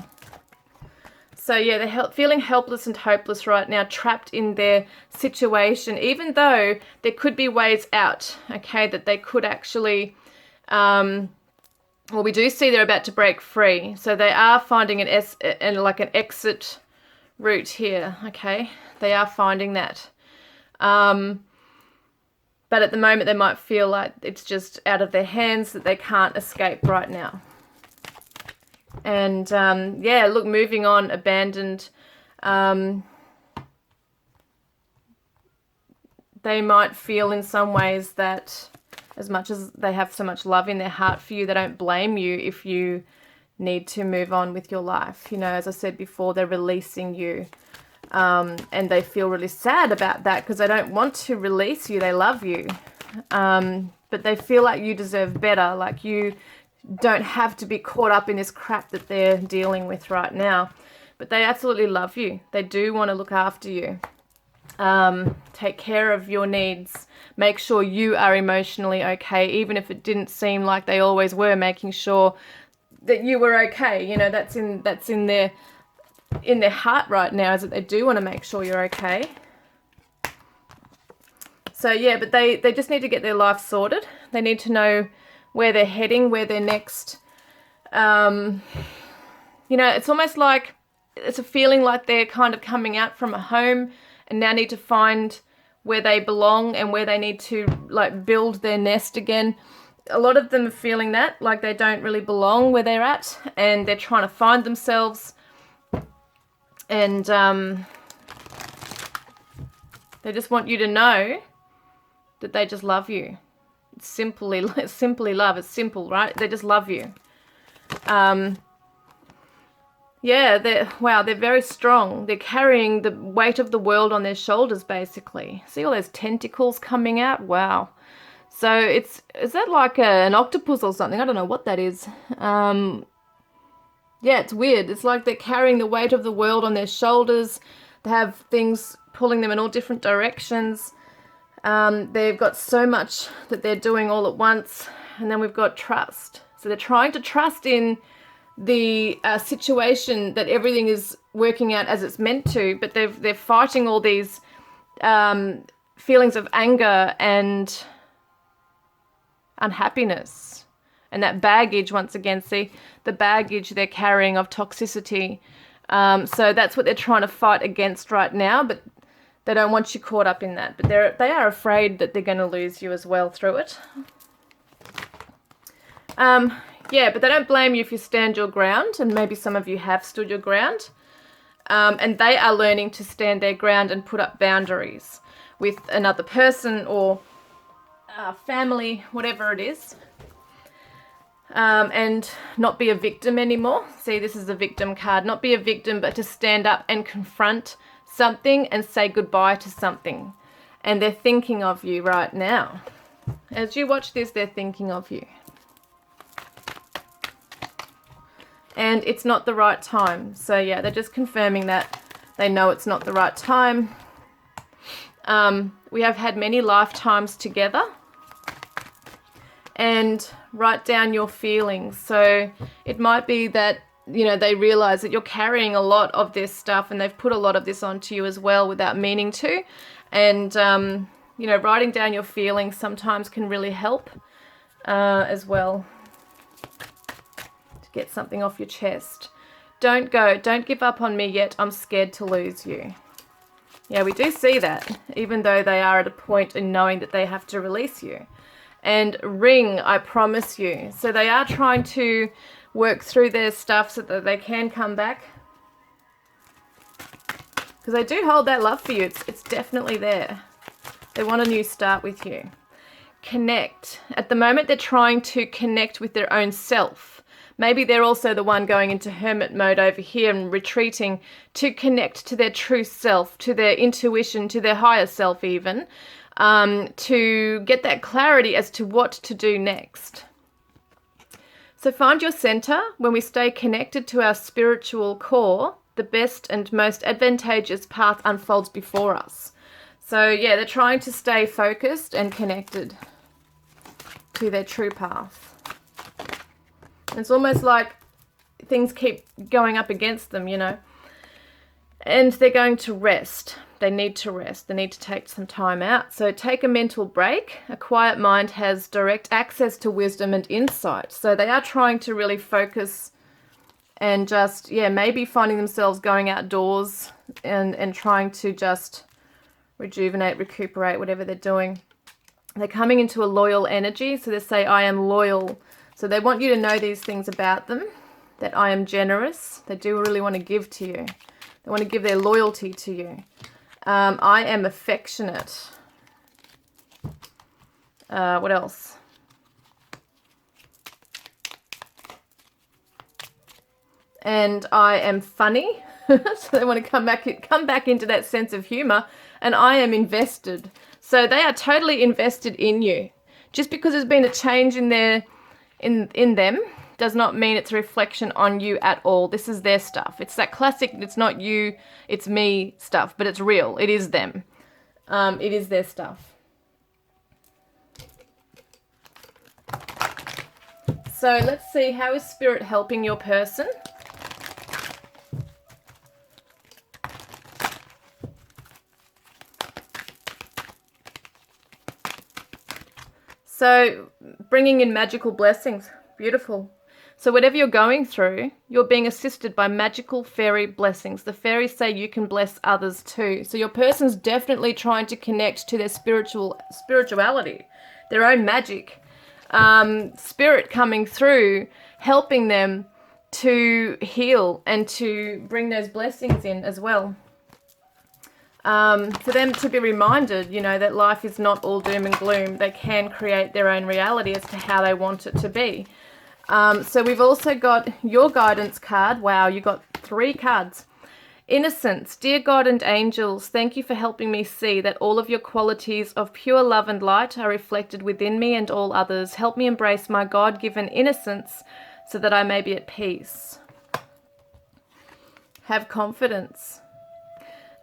So yeah, they're feeling helpless and hopeless right now, trapped in their situation, even though there could be ways out, okay, that they could actually, well, we do see they're about to break free. So they are finding an exit route here, okay? They are finding that. But at the moment, they might feel like it's just out of their hands, that they can't escape right now. And, yeah, look, moving on, abandoned. They might feel in some ways that as much as they have so much love in their heart for you, they don't blame you if you need to move on with your life. You know, as I said before, they're releasing you. And they feel really sad about that because they don't want to release you. They love you. But they feel like you deserve better, like you don't have to be caught up in this crap that they're dealing with right now. But they absolutely love you. They do want to look after you. Take care of your needs. Make sure you are emotionally okay, even if it didn't seem like they always were, making sure that you were okay. You know, that's in their heart right now, is that they do want to make sure you're okay. So yeah, but they just need to get their life sorted. They need to know where they're heading, where they're next. You know, it's almost like it's a feeling like they're kind of coming out from a home and now need to find where they belong and where they need to like build their nest again. A lot of them are feeling that, like they don't really belong where they're at, and they're trying to find themselves. And they just want you to know that they just love you. It's simply love. It's simple, right? They just love you. Yeah, they're very strong. They're carrying the weight of the world on their shoulders, basically. See all those tentacles coming out? Wow. So is that like an octopus or something? I don't know what that is. Yeah, it's weird. It's like they're carrying the weight of the world on their shoulders. They have things pulling them in all different directions. They've got so much that they're doing all at once. And then we've got trust. So they're trying to trust in the situation that everything is working out as it's meant to, but they're fighting all these feelings of anger and unhappiness. And that baggage, once again, see, the baggage they're carrying of toxicity. So that's what they're trying to fight against right now, but they don't want you caught up in that. But they are afraid that they're going to lose you as well through it. Yeah, but they don't blame you if you stand your ground, and maybe some of you have stood your ground. And they are learning to stand their ground and put up boundaries with another person or family, whatever it is. And not be a victim anymore. See, this is a victim card. Not be a victim, but to stand up and confront something and say goodbye to something. And they're thinking of you right now. As you watch this, they're thinking of you. And it's not the right time. So yeah, they're just confirming that they know it's not the right time. We have had many lifetimes together. And write down your feelings. So it might be that, you know, they realize that you're carrying a lot of this stuff and they've put a lot of this onto you as well without meaning to. And, you know, writing down your feelings sometimes can really help as well to get something off your chest. Don't give up on me yet. I'm scared to lose you. Yeah, we do see that, even though they are at a point in knowing that they have to release you. And ring, I promise you. So they are trying to work through their stuff so that they can come back. Because they do hold that love for you. It's definitely there. They want a new start with you. Connect. At the moment, they're trying to connect with their own self. Maybe they're also the one going into hermit mode over here and retreating to connect to their true self, to their intuition, to their higher self even. to get that clarity as to what to do next. So find your center. When we stay connected to our spiritual core, the best and most advantageous path unfolds before us. So yeah, they're trying to stay focused and connected to their true path. It's almost like things keep going up against them, you know. And they're going to rest. They need to rest. They need to take some time out. So take a mental break. A quiet mind has direct access to wisdom and insight. So they are trying to really focus and just, yeah, maybe finding themselves going outdoors and trying to just rejuvenate, recuperate, whatever they're doing. They're coming into a loyal energy. So they say, I am loyal. So they want you to know these things about them, that I am generous. They do really want to give to you. They want to give their loyalty to you. I am affectionate. What else? And I am funny. So they want to come back into that sense of humor. And I am invested. So they are totally invested in you. Just because there's been a change in them does not mean it's a reflection on you at all. This is their stuff. It's that classic, it's not you, it's me stuff, but it's real. It is them. It is their stuff. So let's see, how is Spirit helping your person? So bringing in magical blessings. Beautiful. So whatever you're going through, you're being assisted by magical fairy blessings. The fairies say you can bless others too. So your person's definitely trying to connect to their spirituality, their own magic. Spirit coming through, helping them to heal and to bring those blessings in as well. For them to be reminded, you know, that life is not all doom and gloom. They can create their own reality as to how they want it to be. So we've also got your guidance card. Wow, you got 3 cards. Innocence. Dear God and angels, thank you for helping me see that all of your qualities of pure love and light are reflected within me and all others. Help me embrace my God-given innocence so that I may be at peace. Have confidence.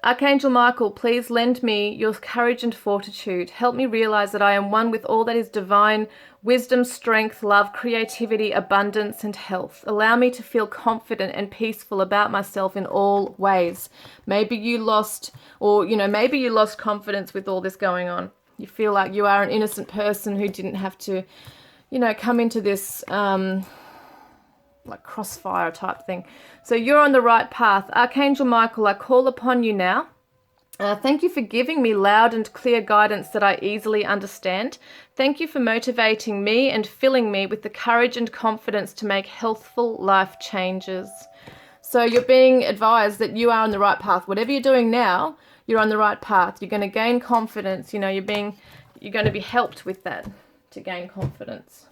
Archangel Michael, please lend me your courage and fortitude. Help me realize that I am one with all that is divine, wisdom, strength, love, creativity, abundance, and health. Allow me to feel confident and peaceful about myself in all ways. Maybe you lost, maybe you lost confidence with all this going on. You feel like you are an innocent person who didn't have to, come into this, like crossfire type thing. So you're on the right path. Archangel Michael, I call upon you now. Thank you for giving me loud and clear guidance that I easily understand. Thank you for motivating me and filling me with the courage and confidence to make healthful life changes. So you're being advised that you are on the right path. Whatever you're doing now, you're on the right path. You're going to gain confidence. You're going to be helped with that to gain confidence.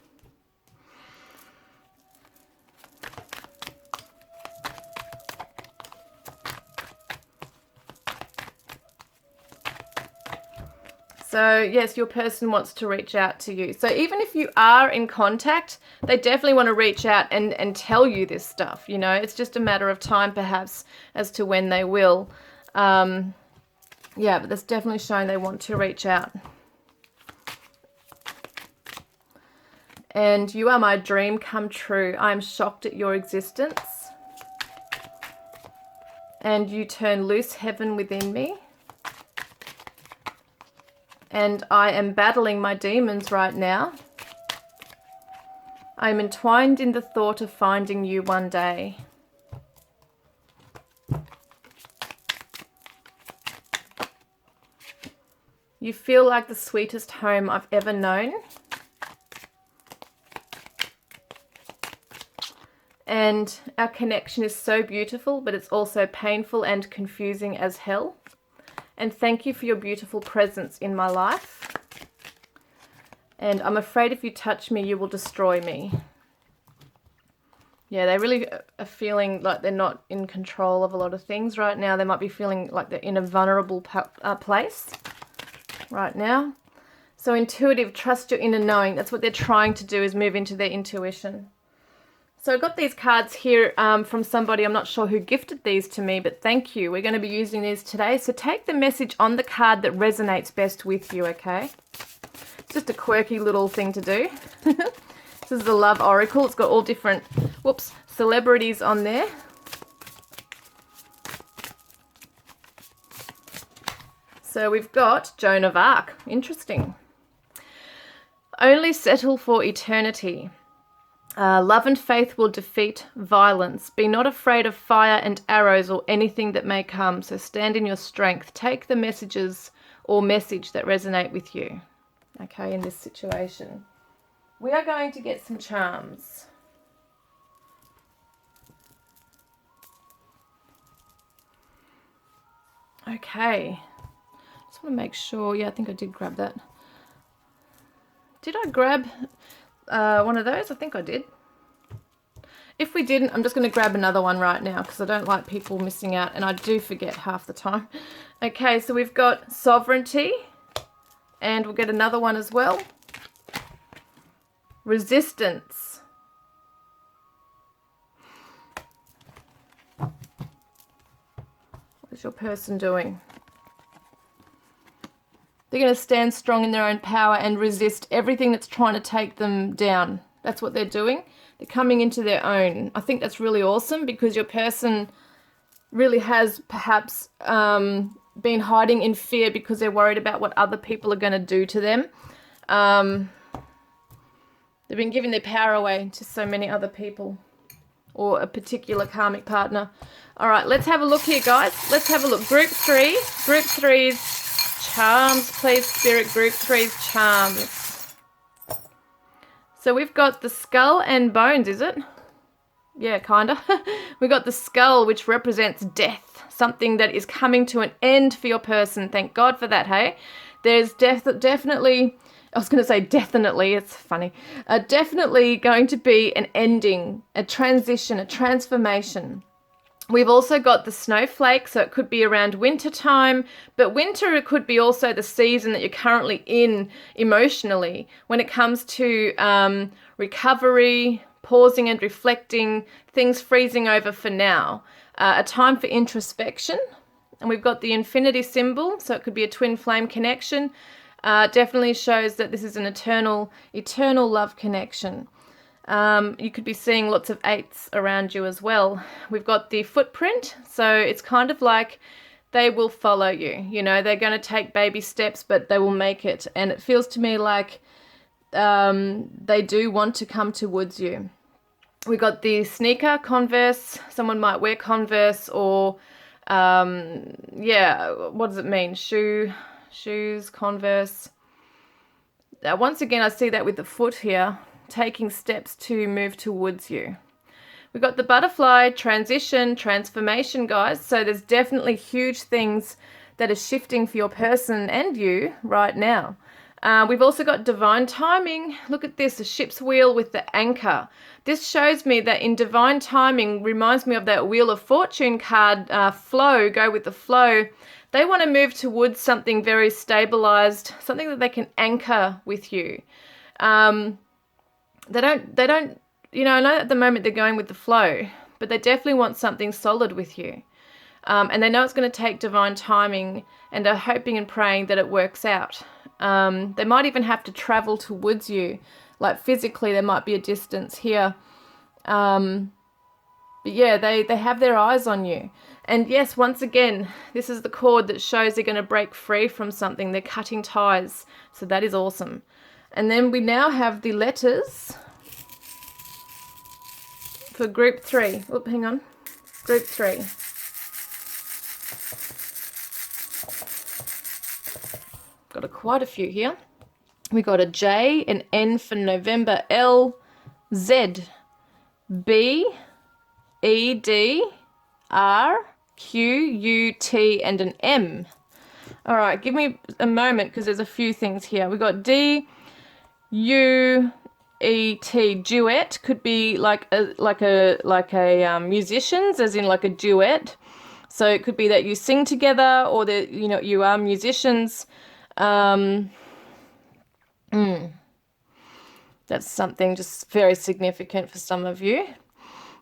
So yes, your person wants to reach out to you. So even if you are in contact, they definitely want to reach out and tell you this stuff. It's just a matter of time perhaps as to when they will. But that's definitely showing they want to reach out. And you are my dream come true. I am shocked at your existence. And you turn loose heaven within me. And I am battling my demons right now. I am entwined in the thought of finding you one day. You feel like the sweetest home I've ever known. And our connection is so beautiful, but it's also painful and confusing as hell. And thank you for your beautiful presence in my life. And I'm afraid if you touch me, you will destroy me. Yeah, they really are feeling like they're not in control of a lot of things right now. They might be feeling like they're in a vulnerable place. right now. So intuitive, trust your inner knowing. That's what they're trying to do, is move into their intuition. So I got these cards here from somebody. I'm not sure who gifted these to me, but thank you. We're going to be using these today. So take the message on the card that resonates best with you, okay? It's just a quirky little thing to do. This is the Love Oracle. It's got all different, celebrities on there. So we've got Joan of Arc. Interesting. Only settle for eternity. Love and faith will defeat violence. Be not afraid of fire and arrows or anything that may come. So stand in your strength. Take the messages or message that resonate with you. Okay, in this situation. We are going to get some charms. Okay. Just want to make sure. Yeah, I think I did grab that. Did I grab one of those? I think I did. If we didn't, I'm just going to grab another one right now because I don't like people missing out, and I do forget half the time. Okay, so we've got sovereignty, and we'll get another one as well. Resistance. What is your person doing? They're going to stand strong in their own power and resist everything that's trying to take them down. That's what they're doing. They're coming into their own. I think that's really awesome because your person really has perhaps been hiding in fear because they're worried about what other people are going to do to them. They've been giving their power away to so many other people or a particular karmic partner. All right, let's have a look here, guys. Let's have a look. Group 3. Group 3's charms, please, Spirit. Group 3's charms. So we've got the skull and bones, is it? Yeah, kinda. We've got the skull, which represents death, something that is coming to an end for your person. Thank God for that, hey? There's definitely, I was going to say definitely, it's funny, definitely going to be an ending, a transition, a transformation. We've also got the snowflake, so it could be around winter time, but winter it could be also the season that you're currently in emotionally when it comes to recovery, pausing and reflecting, things freezing over for now, a time for introspection. And we've got the infinity symbol, so it could be a twin flame connection. Definitely shows that this is an eternal love connection. You could be seeing lots of 8s around you as well. We've got the footprint, so it's kind of like they will follow you. You know, they're going to take baby steps, but they will make it. And it feels to me like they do want to come towards you. We've got the sneaker, Converse. Someone might wear Converse or, yeah, what does it mean? Shoes, Converse. Once again, I see that with the foot here, taking steps to move towards you. We've got the butterfly, transition, transformation, guys. So there's definitely huge things that are shifting for your person and you right now. We've also got divine timing. Look at this, a ship's wheel with the anchor. This shows me that in divine timing, reminds me of that Wheel of Fortune card, flow, go with the flow. They want to move towards something very stabilized, something that they can anchor with you. They don't, you know, I know at the moment they're going with the flow, but they definitely want something solid with you. And they know it's going to take divine timing and are hoping and praying that it works out. They might even have to travel towards you, like physically there might be a distance here. But yeah, they have their eyes on you. And yes, once again, this is the cord that shows they're going to break free from something. They're cutting ties. So that is awesome. And then we now have the letters for group 3. Oh, hang on. Group 3. Got quite a few here. We got a J, an N for November, L, Z, B, E, D, R, Q, U, T, and an M. All right, give me a moment because there's a few things here. We got D, U, E, T, duet. Could be like a musicians, as in like a duet. So it could be that you sing together, or that you are musicians. That's something just very significant for some of you.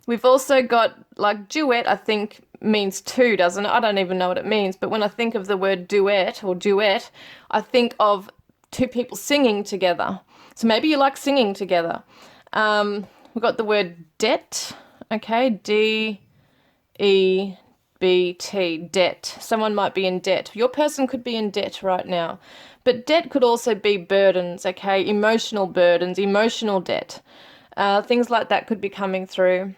We've also got, like, duet, I think, means two, doesn't it? I don't even know what it means, but when I think of the word duet or duet, I think of two people singing together. So maybe you like singing together. We've got the word debt, okay, D-E-B-T, debt. Someone might be in debt. Your person could be in debt right now. But debt could also be burdens, okay, emotional burdens, emotional debt. Things like that could be coming through.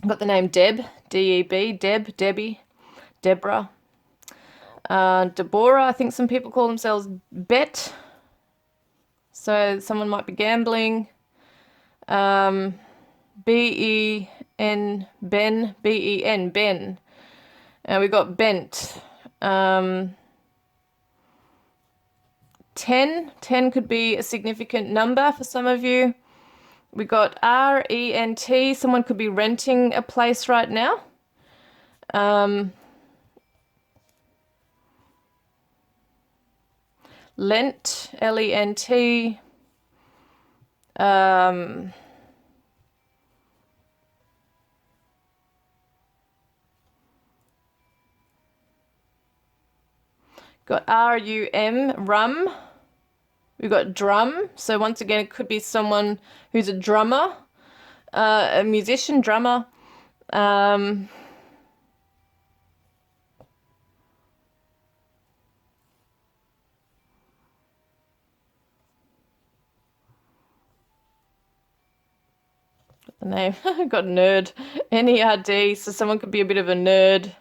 I've got the name Deb, D-E-B, Deb, Debbie, Deborah. Deborah, I think some people call themselves Bet. So someone might be gambling. B-E-N, Ben, B-E-N, Ben. We got bent. 10 could be a significant number for some of you. We got R-E-N-T. Someone could be renting a place right now. Lent, L-E-N-T. Got R-U-M, rum. We've got drum. So once again, it could be someone who's a drummer, a musician, drummer. Got the name. Got nerd, N-E-R-D. So someone could be a bit of a nerd,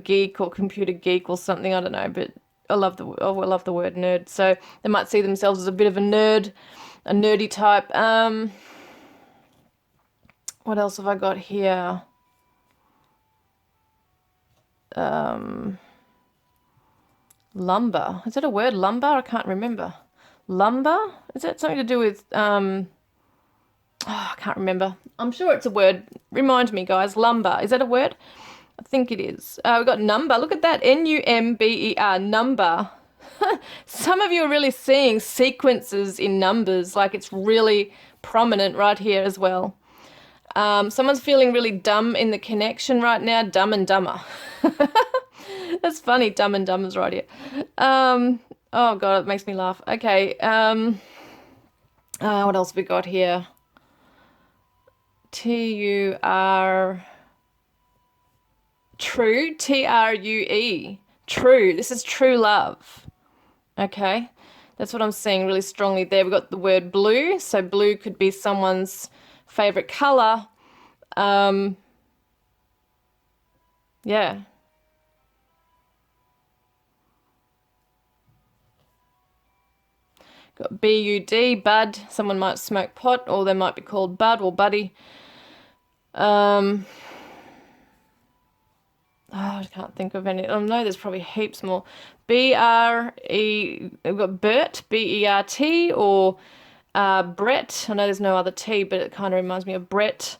geek or computer geek or something. I don't know, but I love the word nerd. So they might see themselves as a bit of a nerd, a nerdy type. What else have I got here? Lumber. Is that a word, lumber? I can't remember. Lumber? Is that something to do with, I can't remember. I'm sure it's a word. Remind me, guys. Lumber. Is that a word? I think it is. We've got number. Look at that. N-U-M-B-E-R. Number. Some of you are really seeing sequences in numbers. Like it's really prominent right here as well. Someone's feeling really dumb in the connection right now. Dumb and Dumber. That's funny. Dumb and Dumber's right here. Oh, God, it makes me laugh. Okay. What else have we got here? T-U-R... True, T-R-U-E, true. This is true love. Okay, that's what I'm seeing really strongly there. We've got the word blue, so blue could be someone's favorite color. Yeah. Got B-U-D, bud. Someone might smoke pot, or they might be called bud or buddy. I can't think of any. Oh, no, there's probably heaps more. B-R-E, we've got Bert, B-E-R-T, or Brett. I know there's no other T, but it kind of reminds me of Brett.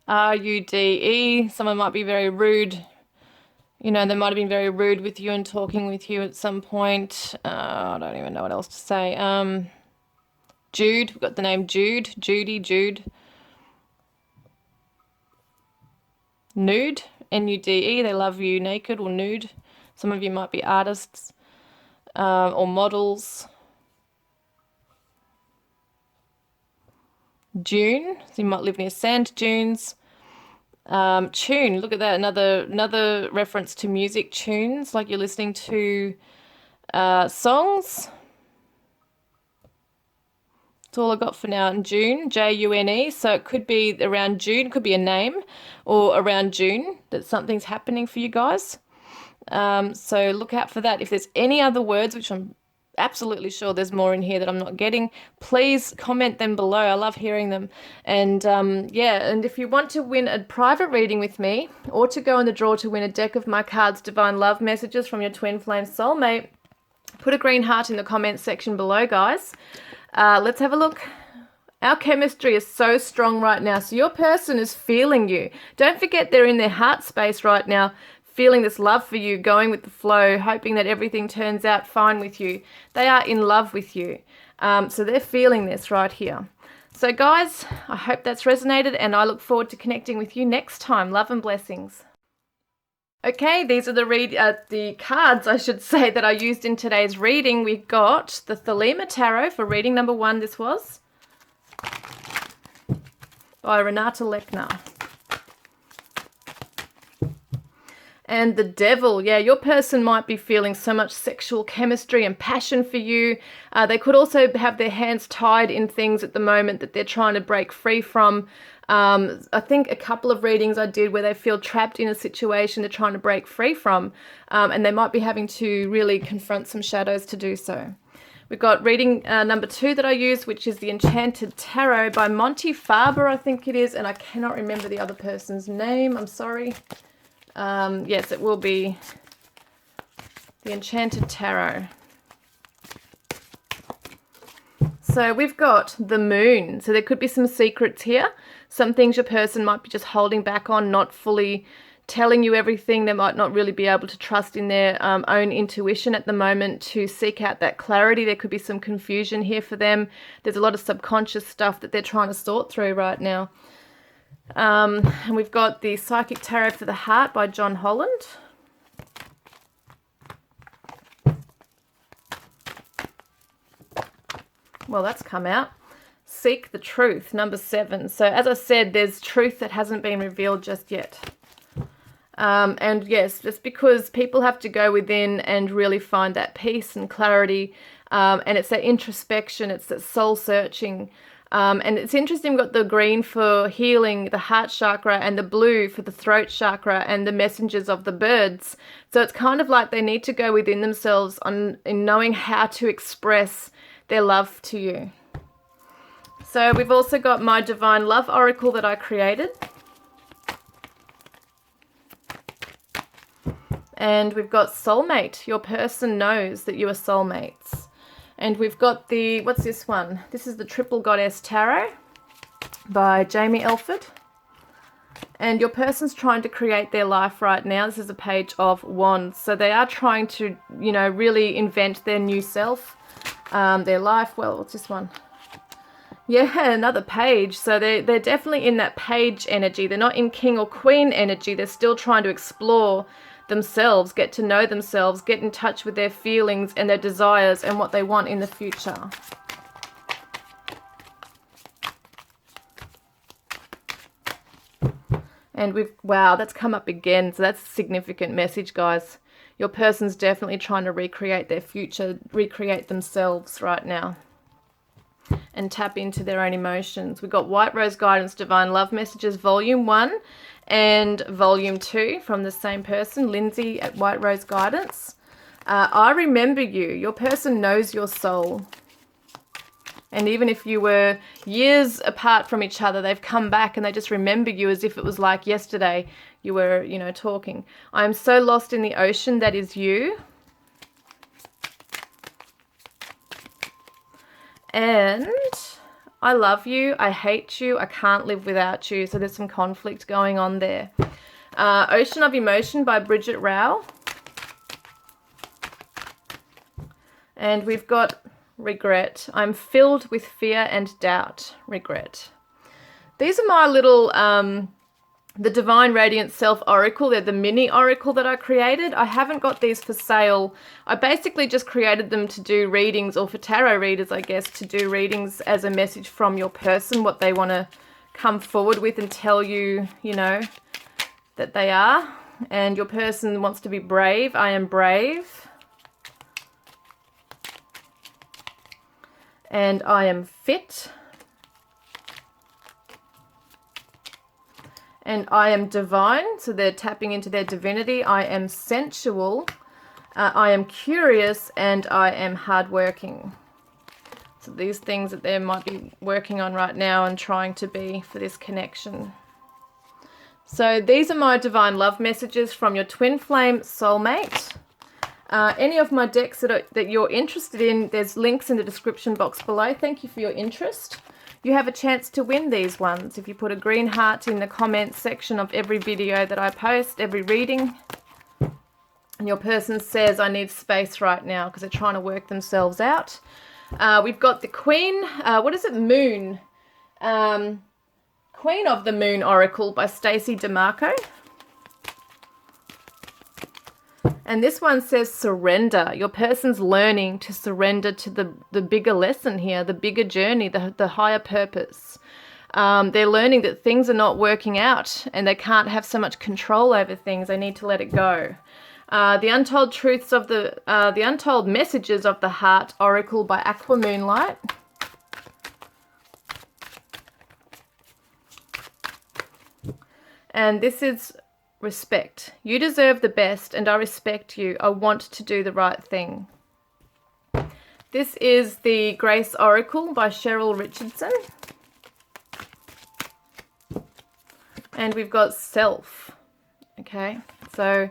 R-U-D-E, someone might be very rude. You know, they might have been very rude with you and talking with you at some point. I don't even know what else to say. Jude, we've got the name Jude, Judy, Jude. Nude, N-U-D-E, they love you naked or nude. Some of you might be artists or models. Dune, so you might live near sand dunes. Tune, look at that, another reference to music, tunes, like you're listening to songs. That's all I got for now. In June, J-U-N-E, so it could be around June, could be a name, or around June that something's happening for you guys. So look out for that. If there's any other words, which I'm absolutely sure there's more in here that I'm not getting, please comment them below. I love hearing them. And yeah, and if you want to win a private reading with me, or to go in the draw to win a deck of my cards, Divine Love Messages from your Twin Flame Soulmate, put a green heart in the comments section below, guys. Let's have a look. Our chemistry is so strong right now. So your person is feeling you. Don't forget they're in their heart space right now, feeling this love for you, going with the flow, hoping that everything turns out fine with you. They are in love with you. So they're feeling this right here. So guys, I hope that's resonated, and I look forward to connecting with you next time. Love and blessings. Okay, these are the cards, I should say, that I used in today's reading. We got the Thelema Tarot for reading number 1. This was by Renata Lechner. And the Devil. Yeah, your person might be feeling so much sexual chemistry and passion for you. They could also have their hands tied in things at the moment that they're trying to break free from. I think a couple of readings I did where they feel trapped in a situation they're trying to break free from. And they might be having to really confront some shadows to do so. We've got reading number 2 that I use, which is the Enchanted Tarot by Monty Faber, I think it is. And I cannot remember the other person's name. I'm sorry. Yes, it will be the Enchanted Tarot. So we've got the Moon. So there could be some secrets here. Some things your person might be just holding back on, not fully telling you everything. They might not really be able to trust in their own intuition at the moment to seek out that clarity. There could be some confusion here for them. There's a lot of subconscious stuff that they're trying to sort through right now. And we've got the Psychic Tarot for the Heart by John Holland. Well, that's come out. Seek the Truth, number 7. So as I said, there's truth that hasn't been revealed just yet. And yes, just because people have to go within and really find that peace and clarity. And it's that introspection, it's that soul searching. And it's interesting, we've got the green for healing, the heart chakra, and the blue for the throat chakra and the messengers of the birds. So it's kind of like they need to go within themselves in knowing how to express their love to you. So we've also got my Divine Love Oracle that I created. And we've got Soulmate. Your person knows that you are soulmates. And we've got the, what's this one? This is the Triple Goddess Tarot by Jamie Elford. And your person's trying to create their life right now. This is a Page of Wands. So they are trying to, you know, really invent their new self, their life. Well, what's this one? Yeah, another page. So they're definitely in that page energy. They're not in king or queen energy. They're still trying to explore themselves, get to know themselves, get in touch with their feelings and their desires and what they want in the future. And wow, that's come up again. So that's a significant message, guys. Your person's definitely trying to recreate their future, recreate themselves right now and tap into their own emotions. We've got White Rose Guidance Divine Love Messages Volume 1 and Volume 2 from the same person, Lindsay at White Rose Guidance. I remember you. Your person knows your soul. And even if you were years apart from each other, they've come back and they just remember you as if it was like yesterday you were, you know, talking. I am so lost in the ocean that is you. And I love you, I hate you, I can't live without you. So there's some conflict going on there. Ocean of Emotion by Bridget Rao. And we've got Regret. I'm filled with fear and doubt. Regret. These are my little, the Divine Radiant Self Oracle. They're the mini oracle that I created. I haven't got these for sale. I basically just created them to do readings, or for tarot readers, I guess, to do readings as a message from your person, what they want to come forward with and tell you, you know, that they are. And your person wants to be brave. I am brave. And I am fit. And I am divine, so they're tapping into their divinity. I am sensual, I am curious, and I am hardworking. So these things that they might be working on right now and trying to be for this connection. So these are my divine love messages from your twin flame soulmate. Any of my decks that you're interested in, there's links in the description box below. Thank you for your interest. You have a chance to win these ones if you put a green heart in the comments section of every video that I post, every reading. And your person says, I need space right now, because they're trying to work themselves out. We've got the Queen, what is it, Moon? Queen of the Moon Oracle by Stacey DeMarco. And this one says surrender. Your person's learning to surrender to the bigger lesson here, the bigger journey, the higher purpose. They're learning that things are not working out and they can't have so much control over things. They need to let it go. The Untold Truths of the Untold Messages of the Heart Oracle by Aqua Moonlight. And this is respect. You deserve the best and I respect you. I want to do the right thing. This is the Grace Oracle by Cheryl Richardson. And we've got self. Okay, so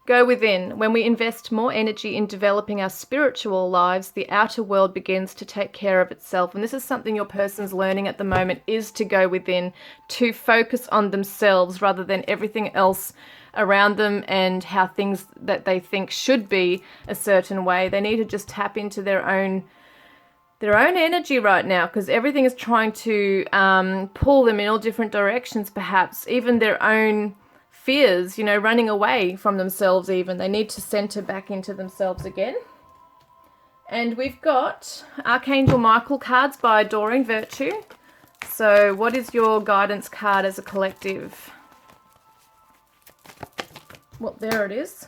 go within. When we invest more energy in developing our spiritual lives, the outer world begins to take care of itself. And this is something your person's learning at the moment, is to go within, to focus on themselves rather than everything else around them and how things that they think should be a certain way. They need to just tap into their own energy right now, because everything is trying to pull them in all different directions, perhaps even their own fears, you know, running away from themselves even. They need to center back into themselves again. And we've got Archangel Michael cards by Doreen Virtue. So what is your guidance card as a collective? Well, there it is.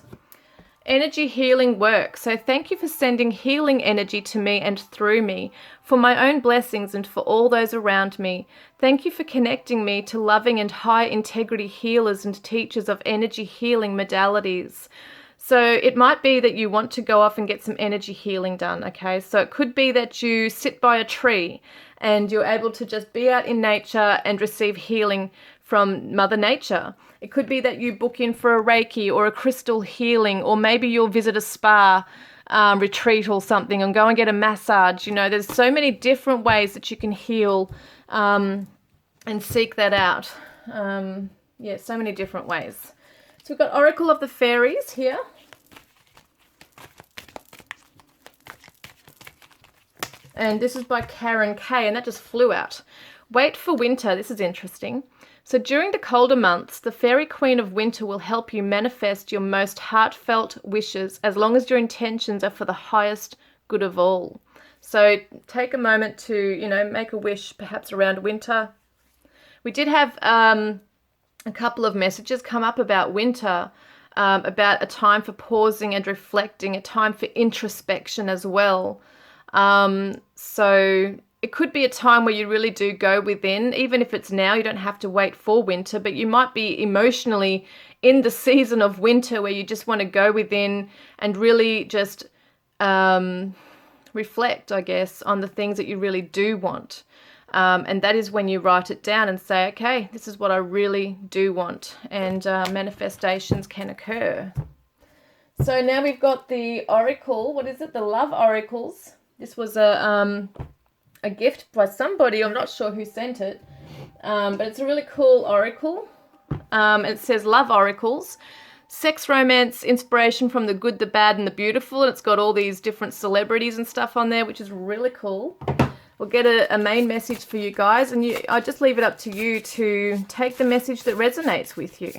Energy healing work. So thank you for sending healing energy to me and through me, for my own blessings and for all those around me. Thank you for connecting me to loving and high integrity healers and teachers of energy healing modalities. So it might be that you want to go off and get some energy healing done, okay? So it could be that you sit by a tree and you're able to just be out in nature and receive healing from Mother Nature. It could be that you book in for a Reiki or a crystal healing, or maybe you'll visit a spa retreat or something and go and get a massage. You know, there's so many different ways that you can heal and seek that out. Yeah, so many different ways. So we've got Oracle of the Fairies here. And this is by Karen Kay, and that just flew out. Wait for winter. This is interesting. So during the colder months, the Fairy Queen of Winter will help you manifest your most heartfelt wishes, as long as your intentions are for the highest good of all. So take a moment to, you know, make a wish perhaps around winter. We did have a couple of messages come up about winter, about a time for pausing and reflecting, a time for introspection as well. So it could be a time where you really do go within. Even if it's now, you don't have to wait for winter, but you might be emotionally in the season of winter where you just want to go within and really just reflect, I guess, on the things that you really do want. And that is when you write it down and say, okay, this is what I really do want. And manifestations can occur. So now we've got the Oracle. What is it? The Love Oracles. This was a gift by somebody. I'm not sure who sent it. But it's a really cool oracle. It says Love Oracles. Sex, romance, inspiration from the good, the bad, and the beautiful. And it's got all these different celebrities and stuff on there, which is really cool. We'll get a main message for you guys. And I just leave it up to you to take the message that resonates with you.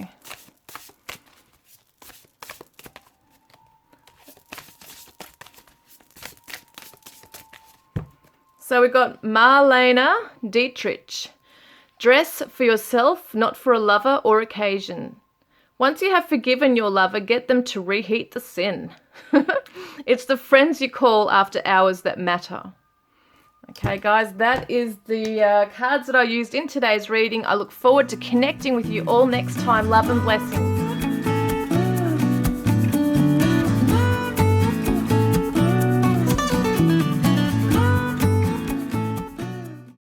So we've got Marlena Dietrich. Dress for yourself, not for a lover or occasion. Once you have forgiven your lover, get them to reheat the sin. It's the friends you call after hours that matter. Okay, guys, that is the cards that I used in today's reading. I look forward to connecting with you all next time. Love and blessings.